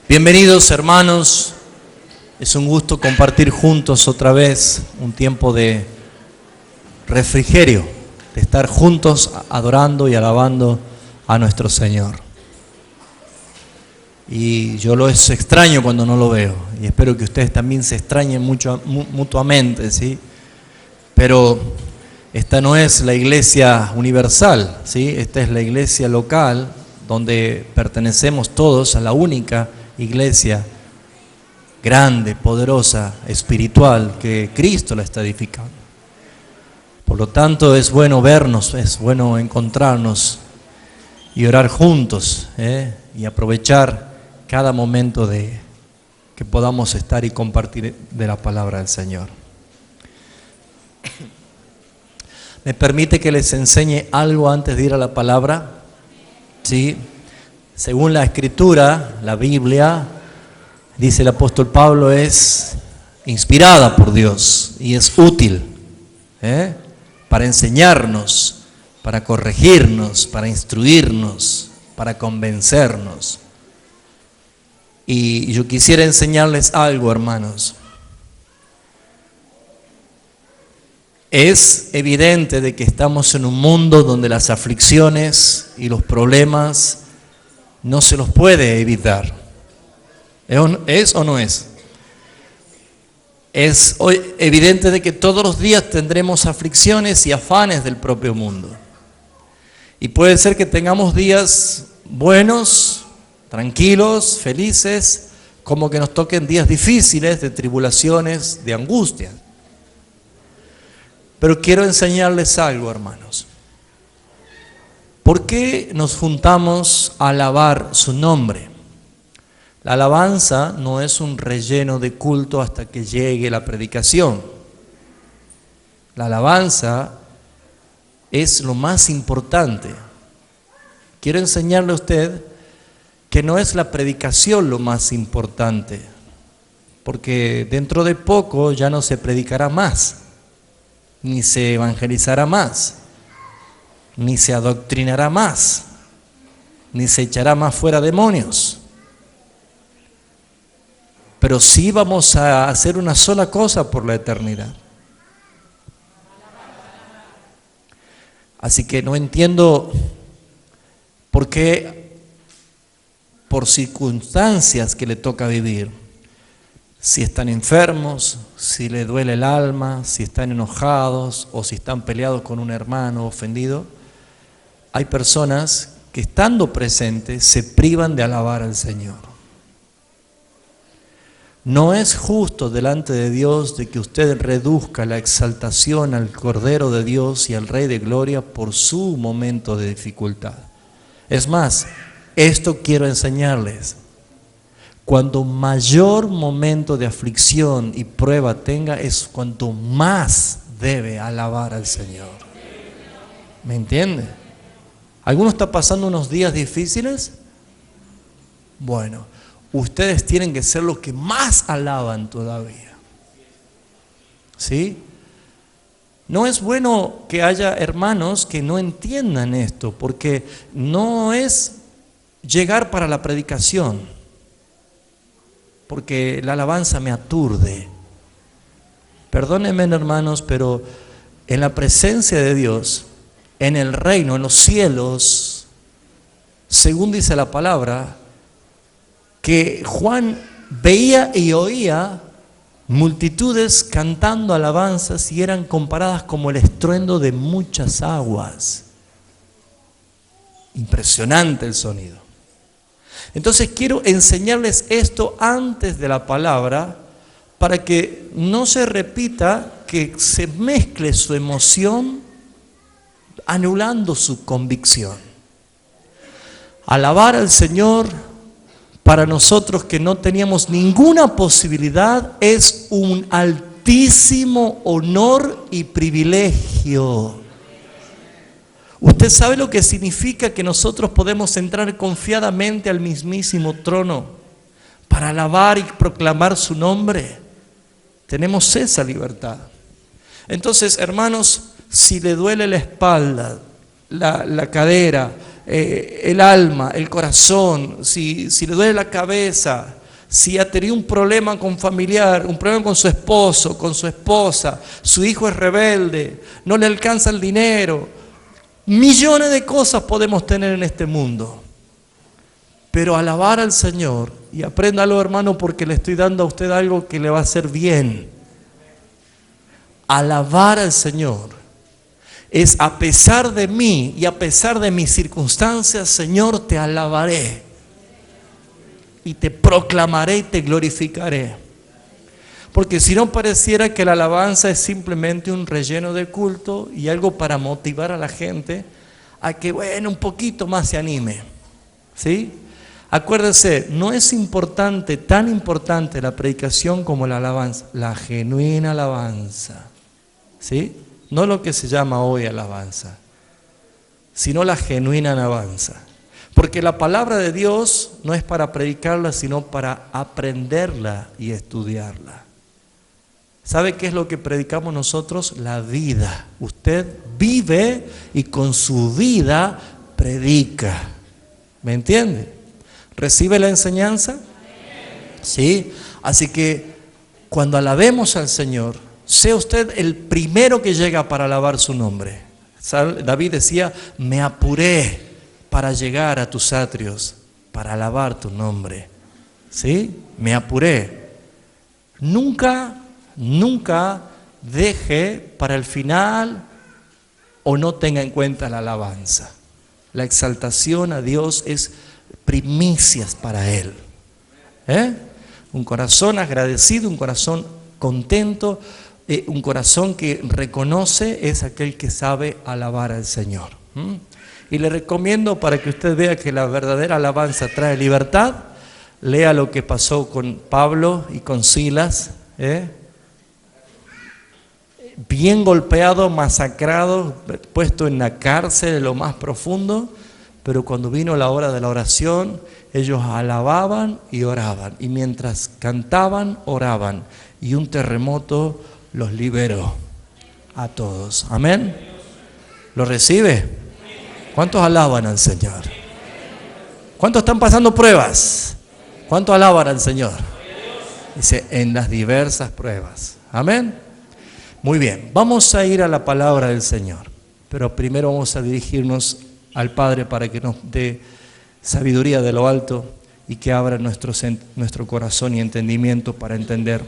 Bienvenidos, hermanos. Es un gusto compartir juntos otra vez un tiempo de refrigerio, de estar juntos adorando y alabando a nuestro Señor. Y yo lo extraño cuando no lo veo, y espero que ustedes también se extrañen mucho, mutuamente, ¿sí? Pero esta no es la iglesia universal, ¿sí? Esta es la iglesia local, donde pertenecemos todos a la única iglesia grande, poderosa, espiritual, que Cristo la está edificando. Por lo tanto, es bueno vernos, es bueno encontrarnos y orar juntos, y aprovechar cada momento que podamos estar y compartir de la palabra del Señor. ¿Me permite que les enseñe algo antes de ir a la palabra? Sí. Según la Escritura, la Biblia, dice el apóstol Pablo, es inspirada por Dios y es útil para enseñarnos, para corregirnos, para instruirnos, para convencernos. Y yo quisiera enseñarles algo, hermanos. Es evidente de que estamos en un mundo donde las aflicciones y los problemas no se los puede evitar. ¿Es o no es? Es evidente de que todos los días tendremos aflicciones y afanes del propio mundo. Y puede ser que tengamos días buenos, tranquilos, felices, como que nos toquen días difíciles, de tribulaciones, de angustia. Pero quiero enseñarles algo, hermanos. ¿Por qué nos juntamos a alabar su nombre? La alabanza no es un relleno de culto hasta que llegue la predicación. La alabanza es lo más importante. Quiero enseñarle a usted que no es la predicación lo más importante, porque dentro de poco ya no se predicará más, ni se evangelizará más, ni se adoctrinará más, ni se echará más fuera demonios. Pero sí vamos a hacer una sola cosa por la eternidad. Así que no entiendo por qué, por circunstancias que le toca vivir, si están enfermos, si le duele el alma, si están enojados o si están peleados con un hermano ofendido, hay personas que estando presentes se privan de alabar al Señor. No es justo delante de Dios de que usted reduzca la exaltación al Cordero de Dios y al Rey de Gloria por su momento de dificultad. Es más, esto quiero enseñarles. Cuanto mayor momento de aflicción y prueba tenga, es cuanto más debe alabar al Señor. ¿Me entiende? ¿Alguno está pasando unos días difíciles? Bueno, ustedes tienen que ser los que más alaban todavía. ¿Sí? No es bueno que haya hermanos que no entiendan esto, porque no es llegar para la predicación, porque la alabanza me aturde. Perdónenme, hermanos, pero en la presencia de Dios, en el reino, en los cielos, según dice la palabra, que Juan veía y oía multitudes cantando alabanzas y eran comparadas como el estruendo de muchas aguas. Impresionante el sonido. Entonces quiero enseñarles esto antes de la palabra para que no se repita, que se mezcle su emoción anulando su convicción. Alabar al Señor para nosotros que no teníamos ninguna posibilidad es un altísimo honor y privilegio. ¿Usted sabe lo que significa que nosotros podemos entrar confiadamente al mismísimo trono para alabar y proclamar su nombre? Tenemos esa libertad. Entonces, hermanos, si le duele la espalda, la cadera, el alma, el corazón, si le duele la cabeza, si ha tenido un problema con familiar, un problema con su esposo, con su esposa, su hijo es rebelde, no le alcanza el dinero, millones de cosas podemos tener en este mundo. Pero alabar al Señor, y apréndalo, hermano, porque le estoy dando a usted algo que le va a hacer bien. Alabar al Señor es a pesar de mí y a pesar de mis circunstancias, Señor, te alabaré. Y te proclamaré y te glorificaré. Porque si no pareciera que la alabanza es simplemente un relleno de culto y algo para motivar a la gente a que, bueno, un poquito más se anime. ¿Sí? Acuérdense, no es importante, tan importante la predicación como la alabanza, la genuina alabanza. ¿Sí? No lo que se llama hoy alabanza, sino la genuina alabanza. Porque la palabra de Dios no es para predicarla, sino para aprenderla y estudiarla. ¿Sabe qué es lo que predicamos nosotros? La vida. Usted vive y con su vida predica. ¿Me entiende? ¿Recibe la enseñanza? Sí. Así que cuando alabemos al Señor, sea usted el primero que llega para alabar su nombre. David decía, me apuré para llegar a tus atrios, para alabar tu nombre. ¿Sí? Me apuré. Nunca deje para el final o no tenga en cuenta la alabanza. La exaltación a Dios es primicias para Él. Un corazón agradecido, un corazón contento, un corazón que reconoce es aquel que sabe alabar al Señor. Y le recomiendo, para que usted vea que la verdadera alabanza trae libertad, lea lo que pasó con Pablo y con Silas, bien golpeado, masacrado, puesto en la cárcel de lo más profundo, pero cuando vino la hora de la oración, ellos alababan y oraban, y mientras cantaban, oraban, y un terremoto los liberó a todos. ¿Amén? ¿Lo recibe? ¿Cuántos alaban al Señor? ¿Cuántos están pasando pruebas? ¿Cuántos alaban al Señor? Dice, en las diversas pruebas. Amén. Muy bien, vamos a ir a la palabra del Señor, pero primero vamos a dirigirnos al Padre para que nos dé sabiduría de lo alto y que abra nuestro corazón y entendimiento para entender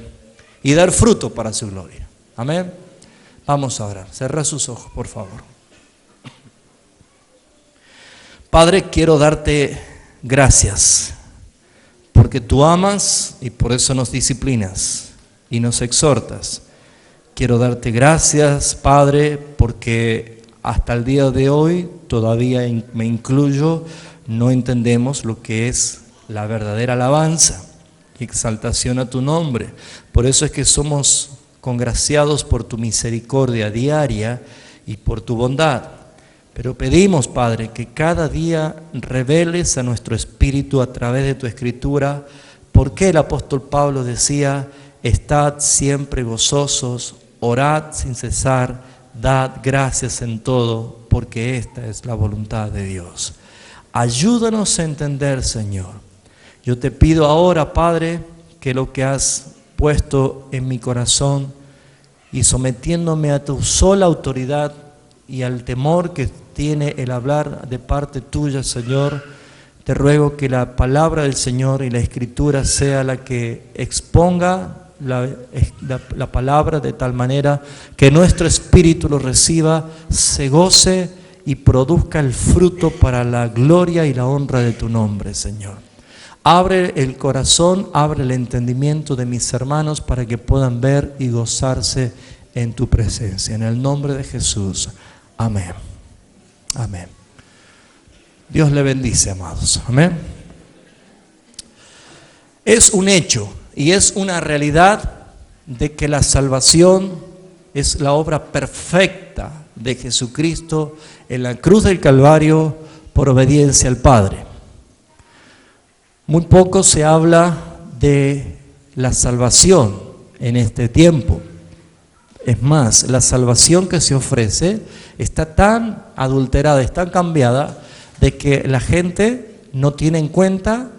y dar fruto para su gloria. Amén. Vamos a orar. Cerra sus ojos, por favor. Padre, quiero darte gracias, porque tú amas y por eso nos disciplinas y nos exhortas. Quiero darte gracias, Padre, porque hasta el día de hoy, todavía me incluyo, no entendemos lo que es la verdadera alabanza y exaltación a tu nombre. Por eso es que somos congraciados por tu misericordia diaria y por tu bondad. Pero pedimos, Padre, que cada día reveles a nuestro espíritu a través de tu Escritura por qué el apóstol Pablo decía, estad siempre gozosos, orad sin cesar, dad gracias en todo, porque esta es la voluntad de Dios. Ayúdanos a entender, Señor. Yo te pido ahora, Padre, que lo que has puesto en mi corazón y sometiéndome a tu sola autoridad y al temor que tiene el hablar de parte tuya, Señor, te ruego que la palabra del Señor y la Escritura sea la que exponga la palabra de tal manera que nuestro espíritu lo reciba, se goce y produzca el fruto para la gloria y la honra de tu nombre, Señor. Abre el corazón, abre el entendimiento de mis hermanos para que puedan ver y gozarse en tu presencia. En el nombre de Jesús. Amén. Amén. Dios le bendice, amados. Amén. Es un hecho y es una realidad de que la salvación es la obra perfecta de Jesucristo en la cruz del Calvario por obediencia al Padre. Muy poco se habla de la salvación en este tiempo. Es más, la salvación que se ofrece está tan adulterada, está tan cambiada, de que la gente no tiene en cuenta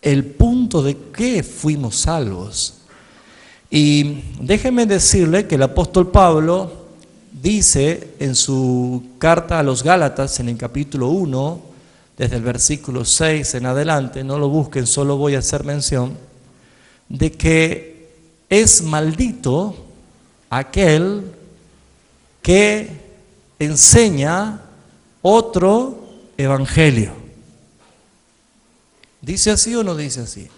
el punto de que fuimos salvos. Y déjeme decirle que el apóstol Pablo dice en su carta a los Gálatas, en el capítulo 1, desde el versículo 6 en adelante, no lo busquen, solo voy a hacer mención, de que es maldito aquel que enseña otro evangelio. ¿Dice así o no dice así?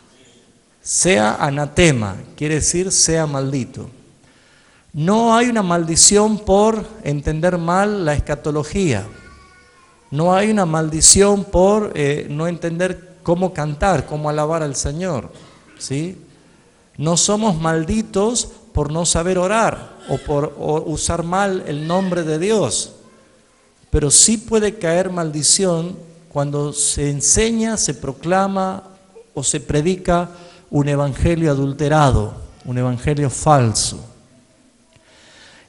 Sea anatema, quiere decir sea maldito. No hay una maldición por entender mal la escatología. No hay una maldición por no entender cómo cantar, cómo alabar al Señor, ¿sí? No somos malditos por no saber orar o por usar mal el nombre de Dios. Pero sí puede caer maldición cuando se enseña, se proclama o se predica un evangelio adulterado, un evangelio falso.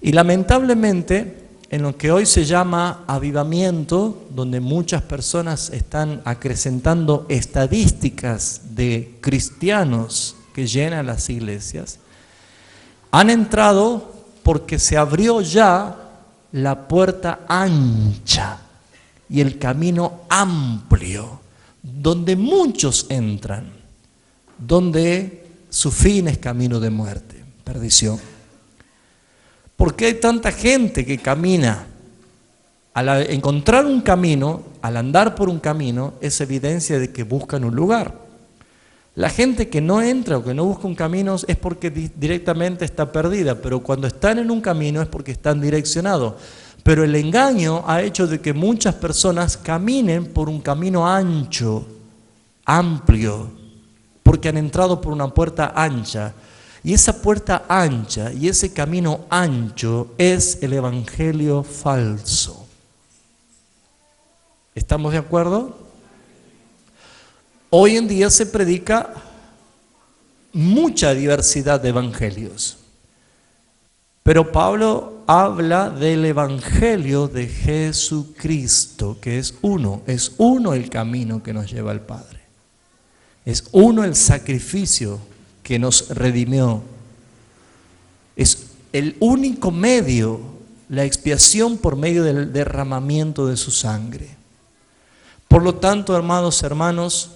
Y lamentablemente, en lo que hoy se llama avivamiento, donde muchas personas están acrecentando estadísticas de cristianos que llenan las iglesias, han entrado porque se abrió ya la puerta ancha y el camino amplio, donde muchos entran, donde su fin es camino de muerte, perdición. ¿Por qué hay tanta gente que camina? Al encontrar un camino, al andar por un camino, es evidencia de que buscan un lugar. La gente que no entra o que no busca un camino es porque directamente está perdida, pero cuando están en un camino es porque están direccionados. Pero el engaño ha hecho de que muchas personas caminen por un camino ancho, amplio, porque han entrado por una puerta ancha. Y esa puerta ancha y ese camino ancho es el evangelio falso. ¿Estamos de acuerdo? Hoy en día se predica mucha diversidad de evangelios. Pero Pablo habla del evangelio de Jesucristo, que es uno el camino que nos lleva al Padre. Es uno el sacrificio que nos redimió. Es el único medio, la expiación por medio del derramamiento de su sangre. Por lo tanto, hermanos,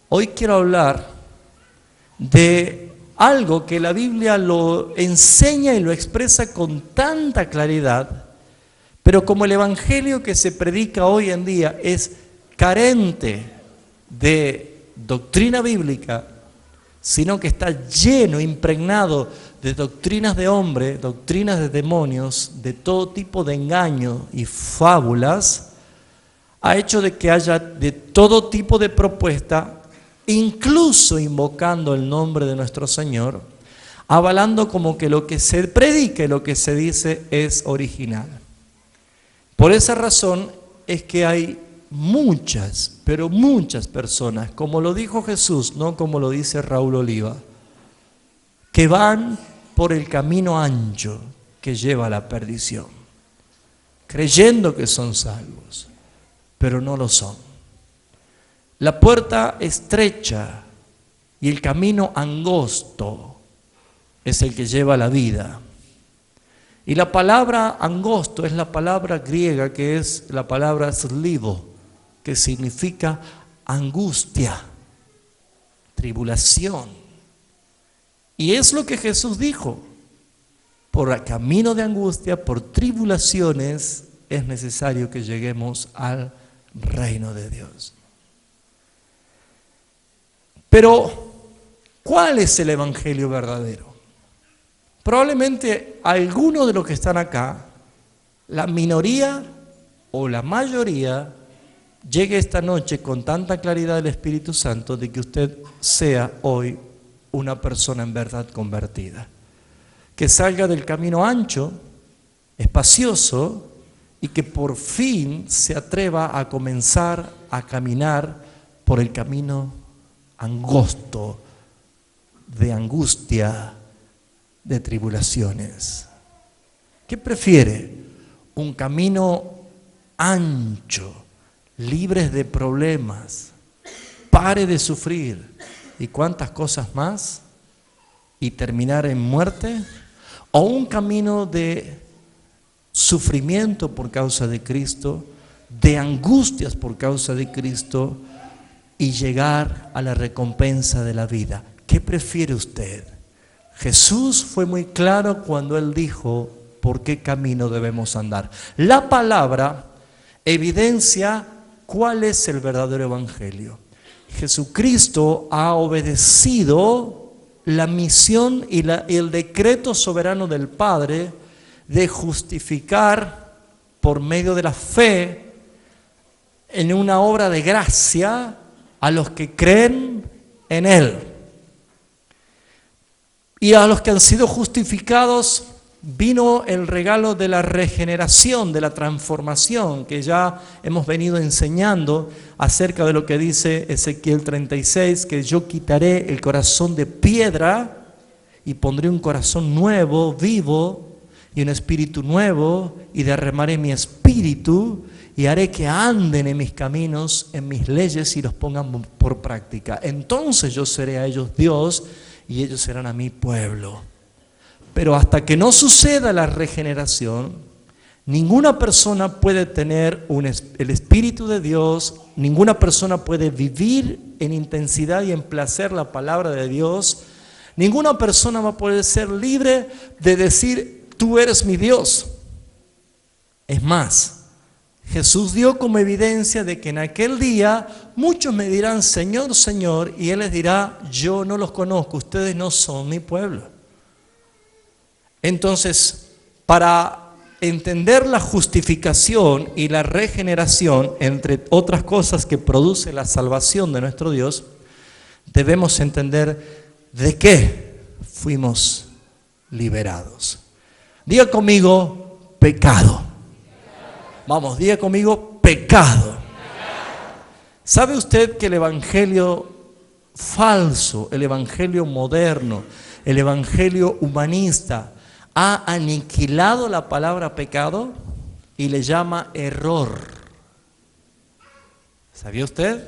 hoy quiero hablar de algo que la Biblia lo enseña y lo expresa con tanta claridad, pero como el evangelio que se predica hoy en día es carente de doctrina bíblica, sino que está lleno, impregnado de doctrinas de hombre, doctrinas de demonios, de todo tipo de engaño y fábulas, ha hecho de que haya de todo tipo de propuesta, incluso invocando el nombre de nuestro Señor, avalando como que lo que se predica y lo que se dice es original. Por esa razón es que hay muchas, pero muchas personas, como lo dijo Jesús, no como lo dice Raúl Oliva, que van por el camino ancho que lleva a la perdición, creyendo que son salvos, pero no lo son. La puerta estrecha y el camino angosto es el que lleva a la vida. Y la palabra angosto es la palabra griega que es la palabra slivo, que significa angustia, tribulación. Y es lo que Jesús dijo: por el camino de angustia, por tribulaciones, es necesario que lleguemos al reino de Dios. Pero, ¿cuál es el evangelio verdadero? Probablemente algunos de los que están acá, la minoría o la mayoría, llegue esta noche con tanta claridad del Espíritu Santo de que usted sea hoy una persona en verdad convertida. Que salga del camino ancho, espacioso, y que por fin se atreva a comenzar a caminar por el camino angosto, de angustia, de tribulaciones. ¿Qué prefiere? ¿Un camino ancho, libres de problemas, pare de sufrir y cuántas cosas más, y terminar en muerte, o un camino de sufrimiento por causa de Cristo, de angustias por causa de Cristo, y llegar a la recompensa de la vida. ¿Qué prefiere usted? Jesús fue muy claro cuando Él dijo por qué camino debemos andar. La palabra evidencia cuál es el verdadero evangelio. Jesucristo ha obedecido la misión y el decreto soberano del Padre de justificar por medio de la fe en una obra de gracia a los que creen en Él. Y a los que han sido justificados vino el regalo de la regeneración, de la transformación, que ya hemos venido enseñando acerca de lo que dice Ezequiel 36, que yo quitaré el corazón de piedra y pondré un corazón nuevo, vivo, y un espíritu nuevo, y derramaré mi espíritu, y haré que anden en mis caminos, en mis leyes, y los pongan por práctica. Entonces yo seré a ellos Dios, y ellos serán a mí pueblo. Pero hasta que no suceda la regeneración, ninguna persona puede tener el Espíritu de Dios, ninguna persona puede vivir en intensidad y en placer la palabra de Dios, ninguna persona va a poder ser libre de decir, tú eres mi Dios. Es más, Jesús dio como evidencia de que en aquel día muchos me dirán, Señor, Señor, y Él les dirá, yo no los conozco, ustedes no son mi pueblo. Entonces, para entender la justificación y la regeneración, entre otras cosas que produce la salvación de nuestro Dios, debemos entender de qué fuimos liberados. Diga conmigo, pecado. Vamos, diga conmigo, pecado. ¿Sabe usted que el evangelio falso, el evangelio moderno, el evangelio humanista, ha aniquilado la palabra pecado y le llama error? ¿Sabía usted?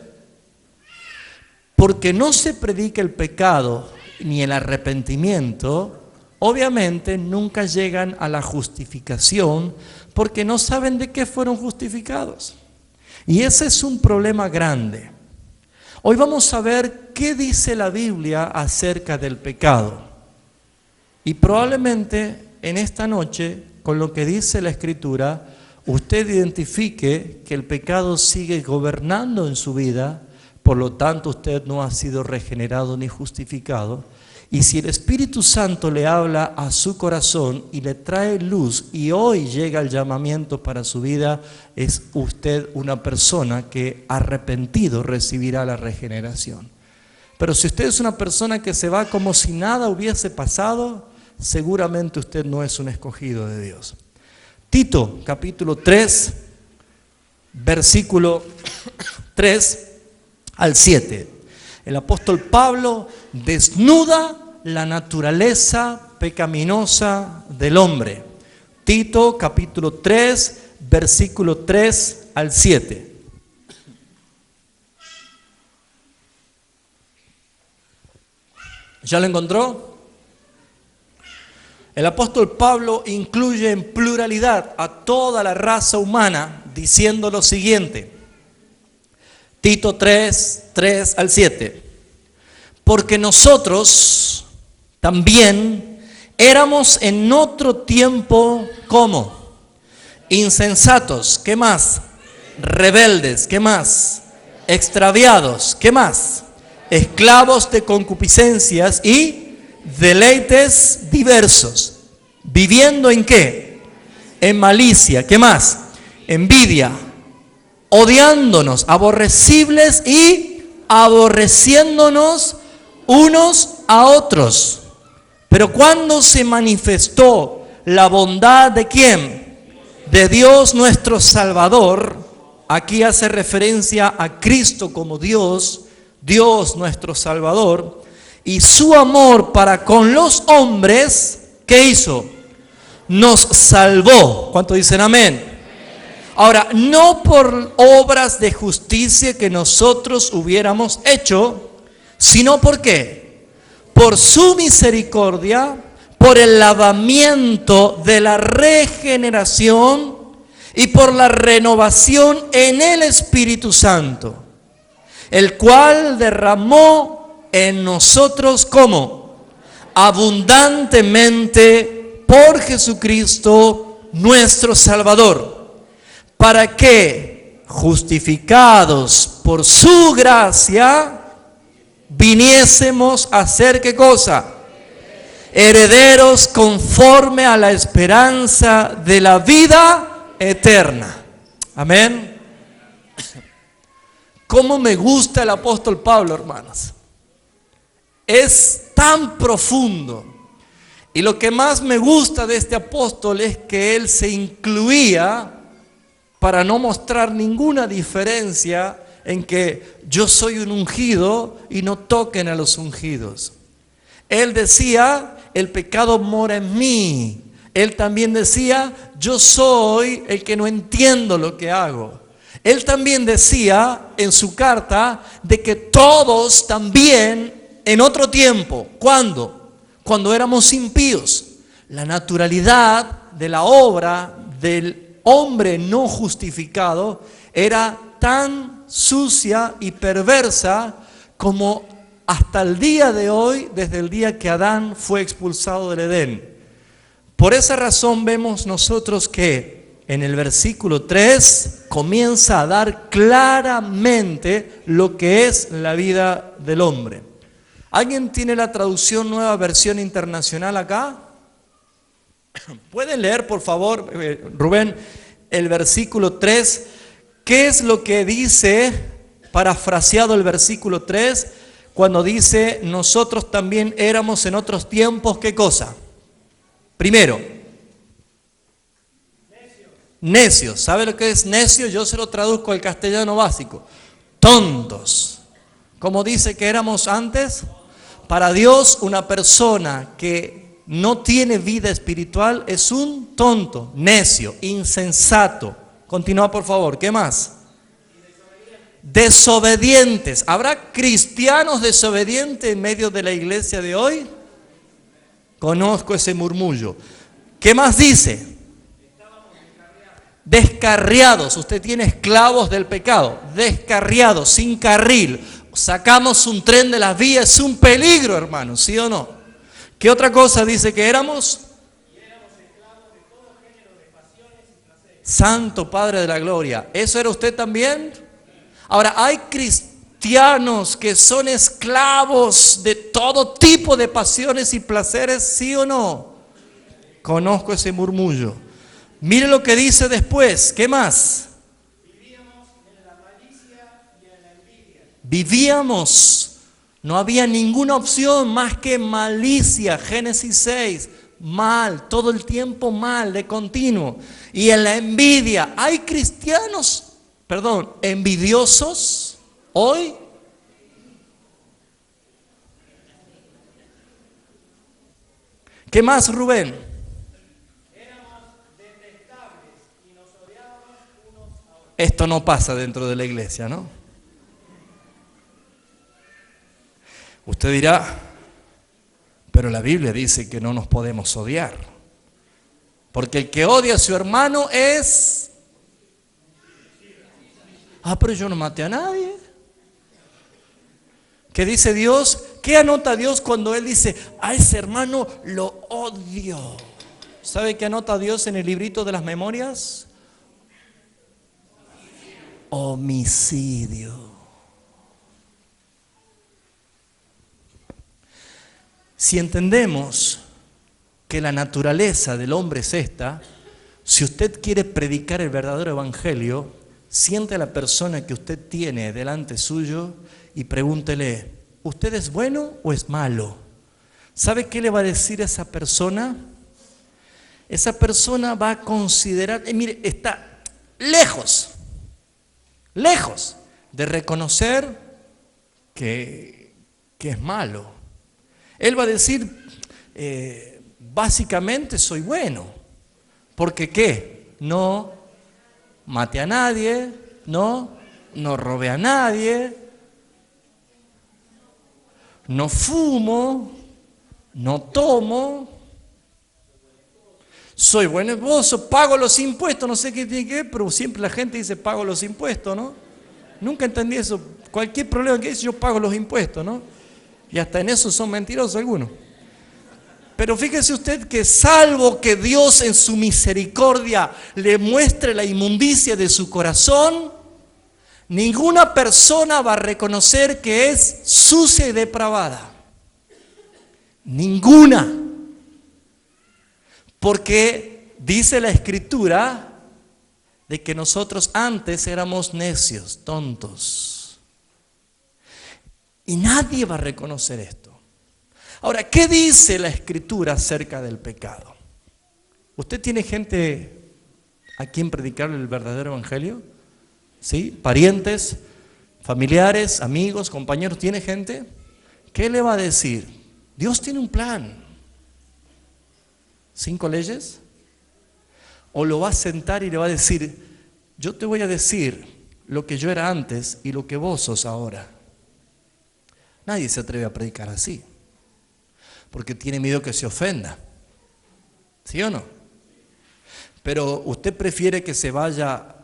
Porque no se predica el pecado ni el arrepentimiento, obviamente nunca llegan a la justificación porque no saben de qué fueron justificados. Y ese es un problema grande. Hoy vamos a ver qué dice la Biblia acerca del pecado. Y probablemente en esta noche, con lo que dice la Escritura, usted identifique que el pecado sigue gobernando en su vida, por lo tanto usted no ha sido regenerado ni justificado. Y si el Espíritu Santo le habla a su corazón y le trae luz, y hoy llega el llamamiento para su vida, es usted una persona que arrepentido recibirá la regeneración. Pero si usted es una persona que se va como si nada hubiese pasado, seguramente usted no es un escogido de Dios. Tito, capítulo 3, versículo 3 al 7. El apóstol Pablo desnuda la naturaleza pecaminosa del hombre. Tito, capítulo 3, versículo 3 al 7. ¿Ya lo encontró? El apóstol Pablo incluye en pluralidad a toda la raza humana diciendo lo siguiente. Tito 3, 3 al 7. Porque nosotros también éramos en otro tiempo, ¿cómo? Insensatos, ¿qué más? Rebeldes, ¿qué más? Extraviados, ¿qué más? Esclavos de concupiscencias y deleites diversos, viviendo ¿en qué? En malicia, ¿qué más? Envidia, odiándonos, aborrecibles y aborreciéndonos unos a otros. Pero cuando se manifestó la bondad de ¿quién? De Dios nuestro Salvador, aquí hace referencia a Cristo como Dios, Dios nuestro Salvador, y su amor para con los hombres, ¿qué hizo? Nos salvó. ¿Cuántos dicen amén? Ahora, no por obras de justicia que nosotros hubiéramos hecho, sino ¿por qué? Por su misericordia, por el lavamiento de la regeneración y por la renovación en el Espíritu Santo, el cual derramó en nosotros como abundantemente por Jesucristo nuestro Salvador, para que, justificados por su gracia, viniésemos a ser ¿qué cosa? Herederos conforme a la esperanza de la vida eterna. Amén. ¿Cómo me gusta el apóstol Pablo, hermanos? Es tan profundo. Y lo que más me gusta de este apóstol es que él se incluía para no mostrar ninguna diferencia en que yo soy un ungido y no toquen a los ungidos. Él decía, el pecado mora en mí. Él también decía, yo soy el que no entiendo lo que hago. Él también decía en su carta de que todos también en otro tiempo, ¿cuándo? Cuando éramos impíos, la naturalidad de la obra del hombre no justificado era tan sucia y perversa como hasta el día de hoy, desde el día que Adán fue expulsado del Edén. Por esa razón vemos nosotros que en el versículo 3 comienza a dar claramente lo que es la vida del hombre. ¿Alguien tiene la traducción Nueva Versión Internacional acá? ¿Pueden leer, por favor, Rubén, el versículo 3? ¿Qué es lo que dice, parafraseado el versículo 3, cuando dice, nosotros también éramos en otros tiempos, ¿qué cosa? Primero, necios. ¿Sabe lo que es necio? Yo se lo traduzco al castellano básico. Tontos. ¿Cómo dice que éramos antes? Para Dios, una persona que no tiene vida espiritual es un tonto, necio, insensato. Continúa, por favor. ¿Qué más? Desobedientes. ¿Habrá cristianos desobedientes en medio de la iglesia de hoy? Conozco ese murmullo. ¿Qué más dice? Descarriados. Usted tiene esclavos del pecado. Descarriados, sin carril. Sacamos un tren de las vías. Es un peligro, hermano, ¿sí o no? ¿Qué otra cosa dice que éramos? Santo Padre de la Gloria. ¿Eso era usted también? Ahora, hay cristianos que son esclavos de todo tipo de pasiones y placeres, ¿sí o no? Conozco ese murmullo. Mire lo que dice después. ¿Qué más? Vivíamos en la malicia y en la envidia. Vivíamos. No había ninguna opción más que malicia. Génesis 6. Mal, todo el tiempo mal, de continuo. Y en la envidia, ¿hay cristianos, envidiosos hoy? ¿Qué más, Rubén? Éramos detestables y nos odiábamos unos a otros. Esto no pasa dentro de la iglesia, ¿no? Usted dirá, pero la Biblia dice que no nos podemos odiar. Porque el que odia a su hermano es... pero yo no maté a nadie. ¿Qué dice Dios? ¿Qué anota Dios cuando Él dice, a ese hermano lo odio? ¿Sabe qué anota Dios en el librito de las memorias? Homicidio. Si entendemos que la naturaleza del hombre es esta, si usted quiere predicar el verdadero evangelio, siente a la persona que usted tiene delante suyo y pregúntele, ¿usted es bueno o es malo? ¿Sabe qué le va a decir a esa persona? Esa persona va a considerar, mire, está lejos de reconocer que es malo. Él va a decir, básicamente soy bueno. ¿Porque qué? No maté a nadie, no robé a nadie, no fumo, no tomo, soy buen esposo, pago los impuestos, no sé qué tiene que ver, pero siempre la gente dice pago los impuestos, ¿no? Nunca entendí eso. Cualquier problema que dice yo pago los impuestos, ¿no? Y hasta en eso son mentirosos algunos. Pero fíjese usted que salvo que Dios en su misericordia le muestre la inmundicia de su corazón, ninguna persona va a reconocer que es sucia y depravada. Ninguna. Porque dice la Escritura de que nosotros antes éramos necios, tontos. Y nadie va a reconocer esto. Ahora, ¿qué dice la Escritura acerca del pecado? ¿Usted tiene gente a quien predicarle el verdadero evangelio? ¿Sí? ¿Parientes, familiares, amigos, compañeros? ¿Tiene gente? ¿Qué le va a decir? Dios tiene un plan. 5 leyes. O lo va a sentar y le va a decir, yo te voy a decir lo que yo era antes y lo que vos sos ahora. Nadie se atreve a predicar así, porque tiene miedo que se ofenda. ¿Sí o no? Pero usted prefiere que se vaya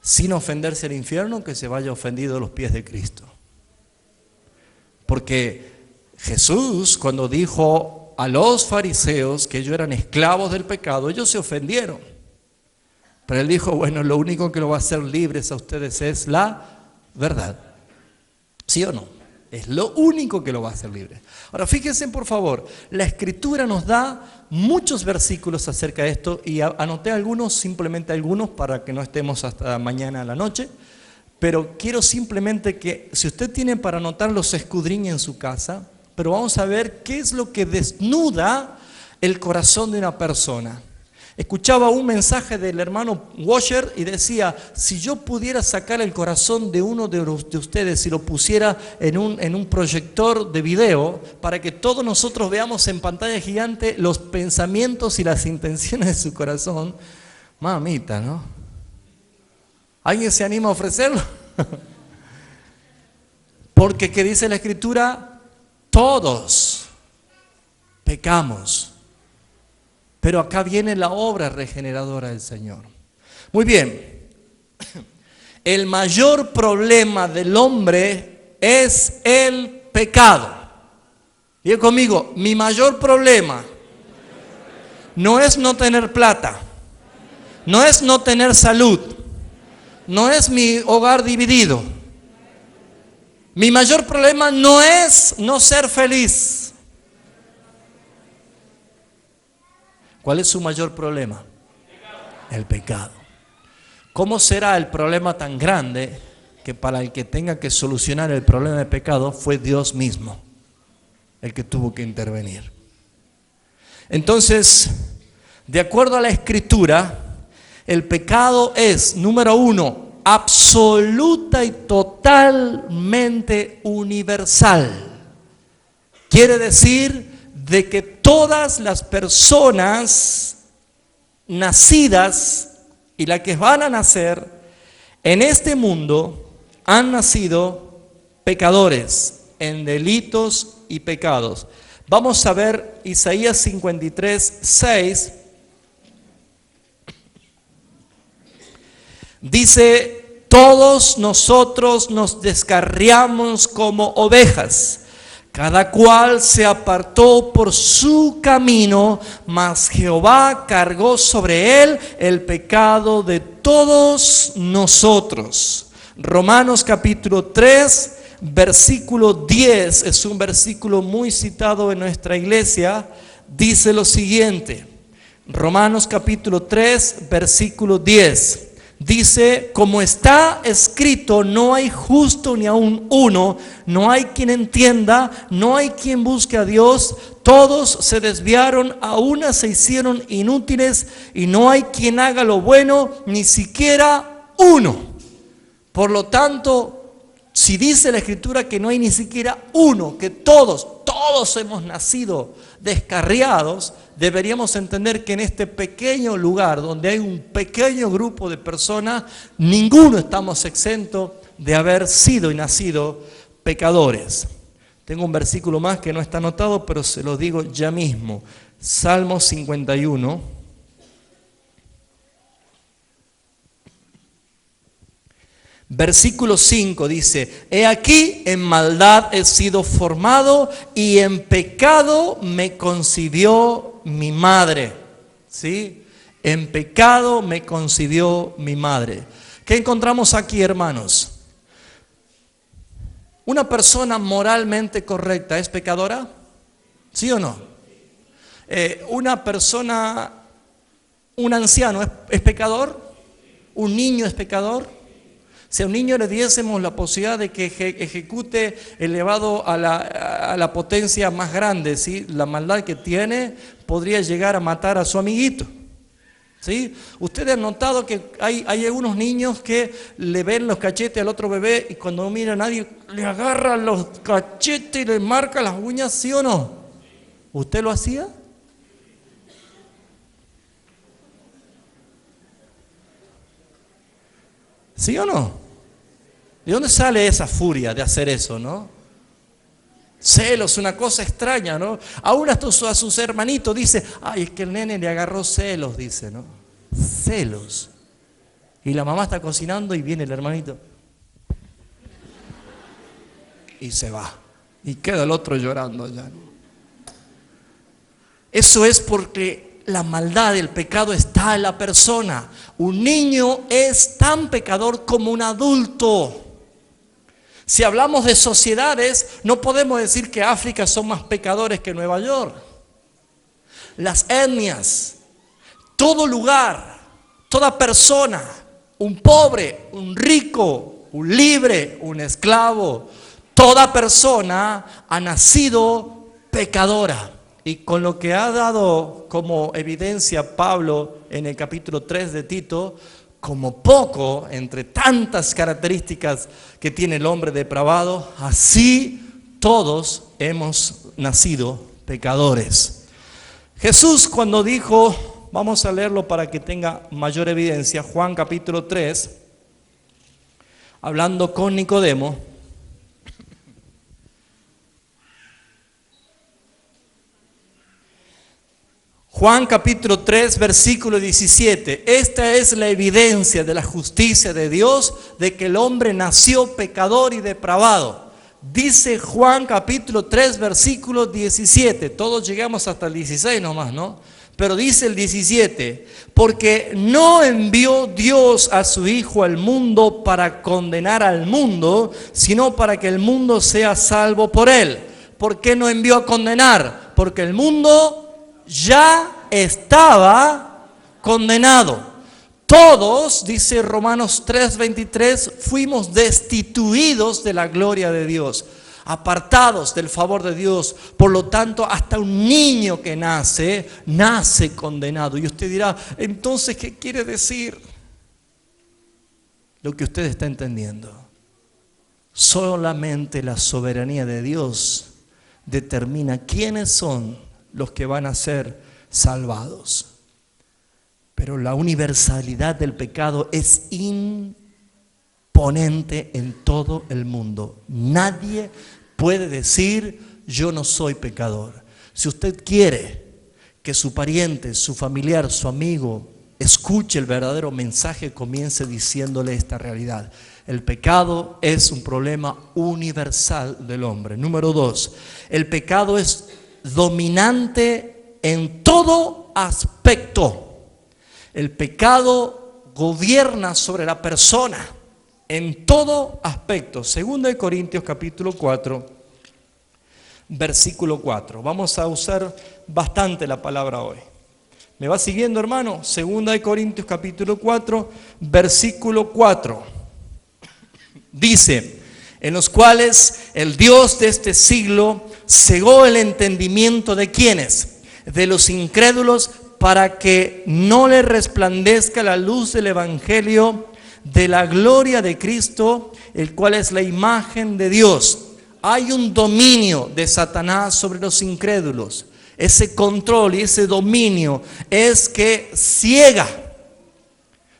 sin ofenderse al infierno que se vaya ofendido a los pies de Cristo. Porque Jesús, cuando dijo a los fariseos que ellos eran esclavos del pecado, ellos se ofendieron. Pero él dijo, bueno, lo único que lo va a hacer libres a ustedes es la verdad. ¿Sí o no? Es lo único que lo va a hacer libre. Ahora, fíjense por favor, la Escritura nos da muchos versículos acerca de esto y anoté algunos, simplemente algunos, para que no estemos hasta mañana a la noche. Pero quiero simplemente que, si usted tiene para anotar, los escudriñe en su casa. Pero vamos a ver qué es lo que desnuda el corazón de una persona. Escuchaba un mensaje del hermano Washer y decía, si yo pudiera sacar el corazón de uno de ustedes y lo pusiera en un proyector de video para que todos nosotros veamos en pantalla gigante los pensamientos y las intenciones de su corazón, mamita, ¿no? ¿Alguien se anima a ofrecerlo? Porque, ¿qué dice la Escritura? Todos pecamos. Pero acá viene la obra regeneradora del Señor. Muy bien. El mayor problema del hombre es el pecado. Diga conmigo, mi mayor problema no es no tener plata, no es no tener salud, no es mi hogar dividido. Mi mayor problema no es no ser feliz. ¿Cuál es su mayor problema? El pecado. ¿Cómo será el problema tan grande que para el que tenga que solucionar el problema del pecado fue Dios mismo el que tuvo que intervenir? Entonces, de acuerdo a la Escritura, el pecado es, número 1, absoluta y totalmente universal. Quiere decir de que todas las personas nacidas y las que van a nacer en este mundo han nacido pecadores en delitos y pecados. Vamos a ver Isaías 53, 6. Dice, todos nosotros nos descarriamos como ovejas. Cada cual se apartó por su camino, mas Jehová cargó sobre él el pecado de todos nosotros. Romanos capítulo 3, versículo 10, es un versículo muy citado en nuestra iglesia, dice lo siguiente. Romanos capítulo 3, versículo 10. Dice, como está escrito, no hay justo ni aun uno, no hay quien entienda, no hay quien busque a Dios, todos se desviaron, a una se hicieron inútiles y no hay quien haga lo bueno, ni siquiera uno. Por lo tanto, Si dice la Escritura que no hay ni siquiera uno, que todos hemos nacido descarriados, deberíamos entender que en este pequeño lugar, donde hay un pequeño grupo de personas, ninguno estamos exentos de haber sido y nacido pecadores. Tengo un versículo más que no está anotado, pero se lo digo ya mismo. Salmo 51. Versículo 5 dice: he aquí en maldad he sido formado y en pecado me concibió mi madre. ¿Sí? En pecado me concibió mi madre. ¿Qué encontramos aquí, hermanos? ¿Una persona moralmente correcta es pecadora? ¿Sí o no? ¿Una persona, un anciano es pecador? ¿Un niño es pecador? Si a un niño le diésemos la posibilidad de que ejecute elevado a la potencia más grande, ¿sí?, la maldad que tiene, podría llegar a matar a su amiguito. ¿Sí? Ustedes han notado que hay algunos niños que le ven los cachetes al otro bebé y cuando no mira a nadie le agarra los cachetes y le marca las uñas, ¿sí o no? ¿Usted lo hacía? ¿Sí o no? ¿De dónde sale esa furia de hacer eso, no? Celos, una cosa extraña, ¿no? Aún hasta a sus hermanitos dice: ay, es que el nene le agarró celos, dice, ¿no? Celos. Y la mamá está cocinando y viene el hermanito. Y se va. Y queda el otro llorando ya, ¿no? Eso es porque la maldad, el pecado está en la persona. Un niño es tan pecador como un adulto. Si hablamos de sociedades, no podemos decir que África son más pecadores que Nueva York. Las etnias, todo lugar, toda persona, un pobre, un rico, un libre, un esclavo, toda persona ha nacido pecadora. Y con lo que ha dado como evidencia Pablo en el capítulo 3 de Tito, como poco, entre tantas características que tiene el hombre depravado, así todos hemos nacido pecadores. Jesús, cuando dijo, vamos a leerlo para que tenga mayor evidencia, Juan capítulo 3, hablando con Nicodemo, Juan capítulo 3, versículo 17. Esta es la evidencia de la justicia de Dios, de que el hombre nació pecador y depravado. Dice Juan capítulo 3, versículo 17. Todos llegamos hasta el 16 nomás, ¿no? Pero dice el 17: porque no envió Dios a su Hijo al mundo para condenar al mundo, sino para que el mundo sea salvo por él. ¿Por qué no envió a condenar? Porque el mundo ya estaba condenado. Todos, dice Romanos 3:23, fuimos destituidos de la gloria de Dios, apartados del favor de Dios. Por lo tanto, hasta un niño que nace condenado. Y usted dirá, entonces, ¿qué quiere decir? Lo que usted está entendiendo. Solamente la soberanía de Dios determina quiénes son los que van a ser salvados. Pero la universalidad del pecado es imponente en todo el mundo. Nadie puede decir, yo no soy pecador. Si usted quiere que su pariente, su familiar, su amigo escuche el verdadero mensaje, comience diciéndole esta realidad. El pecado es un problema universal del hombre. Número 2, el pecado es dominante en todo aspecto. El pecado gobierna sobre la persona en todo aspecto. 2 Corintios capítulo 4, versículo 4. Vamos a usar bastante la palabra hoy. ¿Me va siguiendo, hermano? 2 Corintios capítulo 4, versículo 4. Dice: en los cuales el Dios de este siglo cegó el entendimiento de ¿quiénes? De los incrédulos, para que no les resplandezca la luz del evangelio de la gloria de Cristo, el cual es la imagen de Dios. Hay un dominio de Satanás sobre los incrédulos. Ese control y ese dominio es que ciega.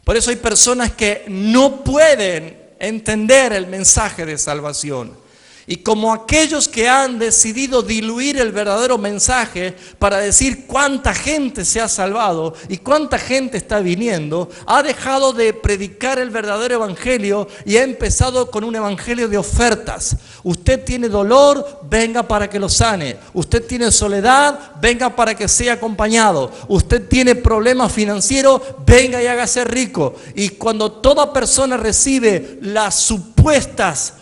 Por eso hay personas que no pueden entender el mensaje de salvación. Y como aquellos que han decidido diluir el verdadero mensaje para decir cuánta gente se ha salvado y cuánta gente está viniendo, ha dejado de predicar el verdadero evangelio y ha empezado con un evangelio de ofertas. Usted tiene dolor, venga para que lo sane. Usted tiene soledad, venga para que sea acompañado. Usted tiene problemas financieros, venga y hágase rico. Y cuando toda persona recibe las supuestas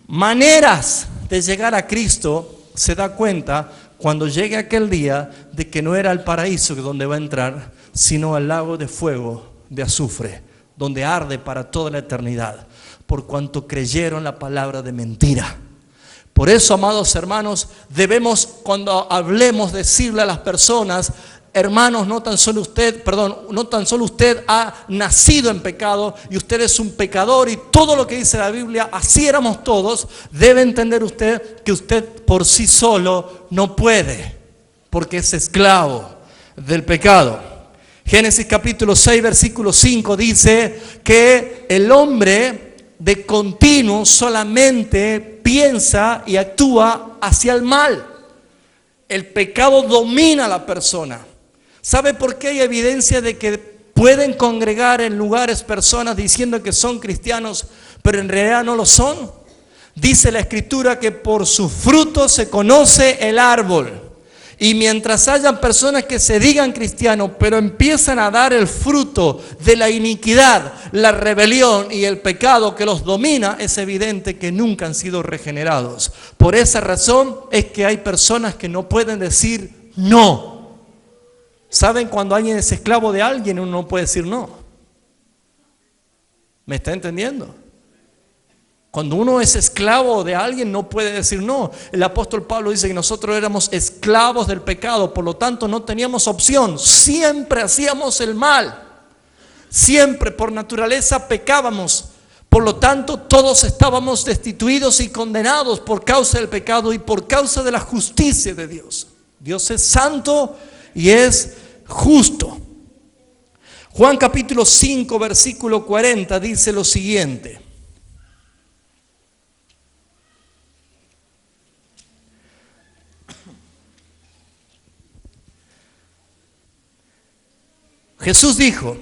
maneras de llegar a Cristo, se da cuenta cuando llegue aquel día de que no era el paraíso donde va a entrar, sino al lago de fuego, de azufre, donde arde para toda la eternidad, por cuanto creyeron la palabra de mentira. Por eso, amados hermanos, debemos, cuando hablemos, decirle a las personas: hermanos, no tan solo usted ha nacido en pecado y usted es un pecador, y todo lo que dice la Biblia, así éramos todos. Debe entender usted que usted por sí solo no puede, porque es esclavo del pecado. Génesis capítulo 6, versículo 5 dice que el hombre de continuo solamente piensa y actúa hacia el mal. El pecado domina a la persona. ¿Sabe por qué hay evidencia de que pueden congregar en lugares personas diciendo que son cristianos, pero en realidad no lo son? Dice la Escritura que por sus frutos se conoce el árbol. Y mientras hayan personas que se digan cristianos, pero empiezan a dar el fruto de la iniquidad, la rebelión y el pecado que los domina, es evidente que nunca han sido regenerados. Por esa razón es que hay personas que no pueden decir no. ¿Saben? Cuando alguien es esclavo de alguien, uno no puede decir no. ¿Me está entendiendo? Cuando uno es esclavo de alguien, no puede decir no. El apóstol Pablo dice que nosotros éramos esclavos del pecado, por lo tanto no teníamos opción. Siempre hacíamos el mal. Siempre por naturaleza pecábamos. Por lo tanto, todos estábamos destituidos y condenados por causa del pecado y por causa de la justicia de Dios. Dios es santo y es justo. Juan capítulo 5, versículo 40 dice lo siguiente: Jesús dijo,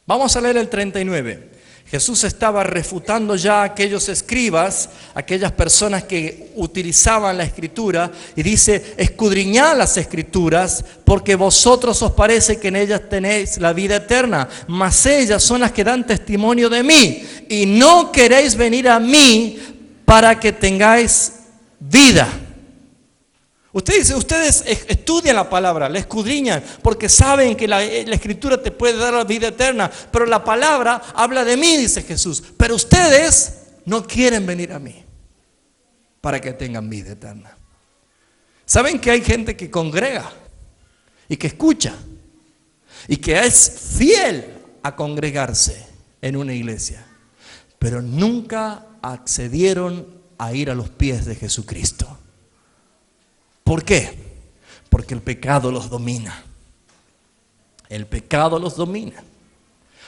vamos a leer el 39. Jesús estaba refutando ya a aquellos escribas, aquellas personas que utilizaban la Escritura, y dice: escudriñad las Escrituras, porque vosotros os parece que en ellas tenéis la vida eterna, mas ellas son las que dan testimonio de mí, y no queréis venir a mí para que tengáis vida. Ustedes estudian la palabra, la escudriñan, porque saben que la Escritura te puede dar la vida eterna, pero la palabra habla de mí, dice Jesús. Pero ustedes no quieren venir a mí para que tengan vida eterna. ¿Saben que hay gente que congrega y que escucha y que es fiel a congregarse en una iglesia, pero nunca accedieron a ir a los pies de Jesucristo? ¿Por qué? Porque el pecado los domina. El pecado los domina.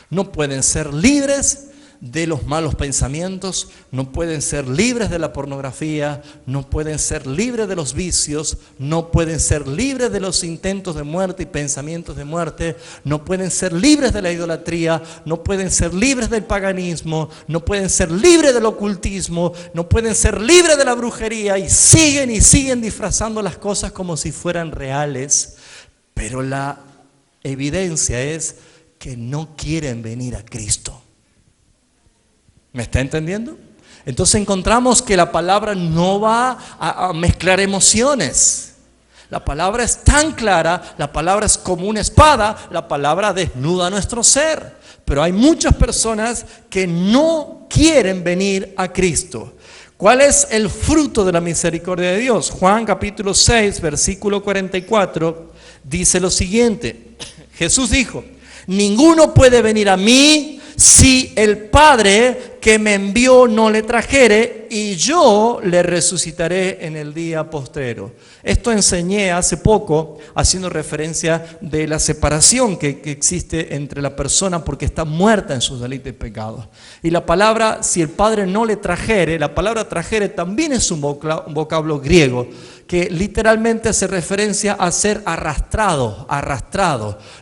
No pueden ser libres de los malos pensamientos, no pueden ser libres de la pornografía, no pueden ser libres de los vicios, no pueden ser libres de los intentos de muerte y pensamientos de muerte, no pueden ser libres de la idolatría, no pueden ser libres del paganismo, no pueden ser libres del ocultismo, no pueden ser libres de la brujería, y siguen disfrazando las cosas como si fueran reales. Pero la evidencia es que no quieren venir a Cristo. ¿Me está entendiendo? Entonces encontramos que la palabra no va a mezclar emociones. La palabra es tan clara, la palabra es como una espada, la palabra desnuda nuestro ser. Pero hay muchas personas que no quieren venir a Cristo. ¿Cuál es el fruto de la misericordia de Dios? Juan capítulo 6, versículo 44, dice lo siguiente. Jesús dijo: ninguno puede venir a mí si el Padre que me envió no le trajere, y yo le resucitaré en el día postrero. Esto enseñé hace poco, haciendo referencia de la separación que existe entre la persona porque está muerta en sus delitos y pecados. Y la palabra, si el Padre no le trajere, la palabra trajere también es un vocablo griego, que literalmente hace referencia a ser arrastrado,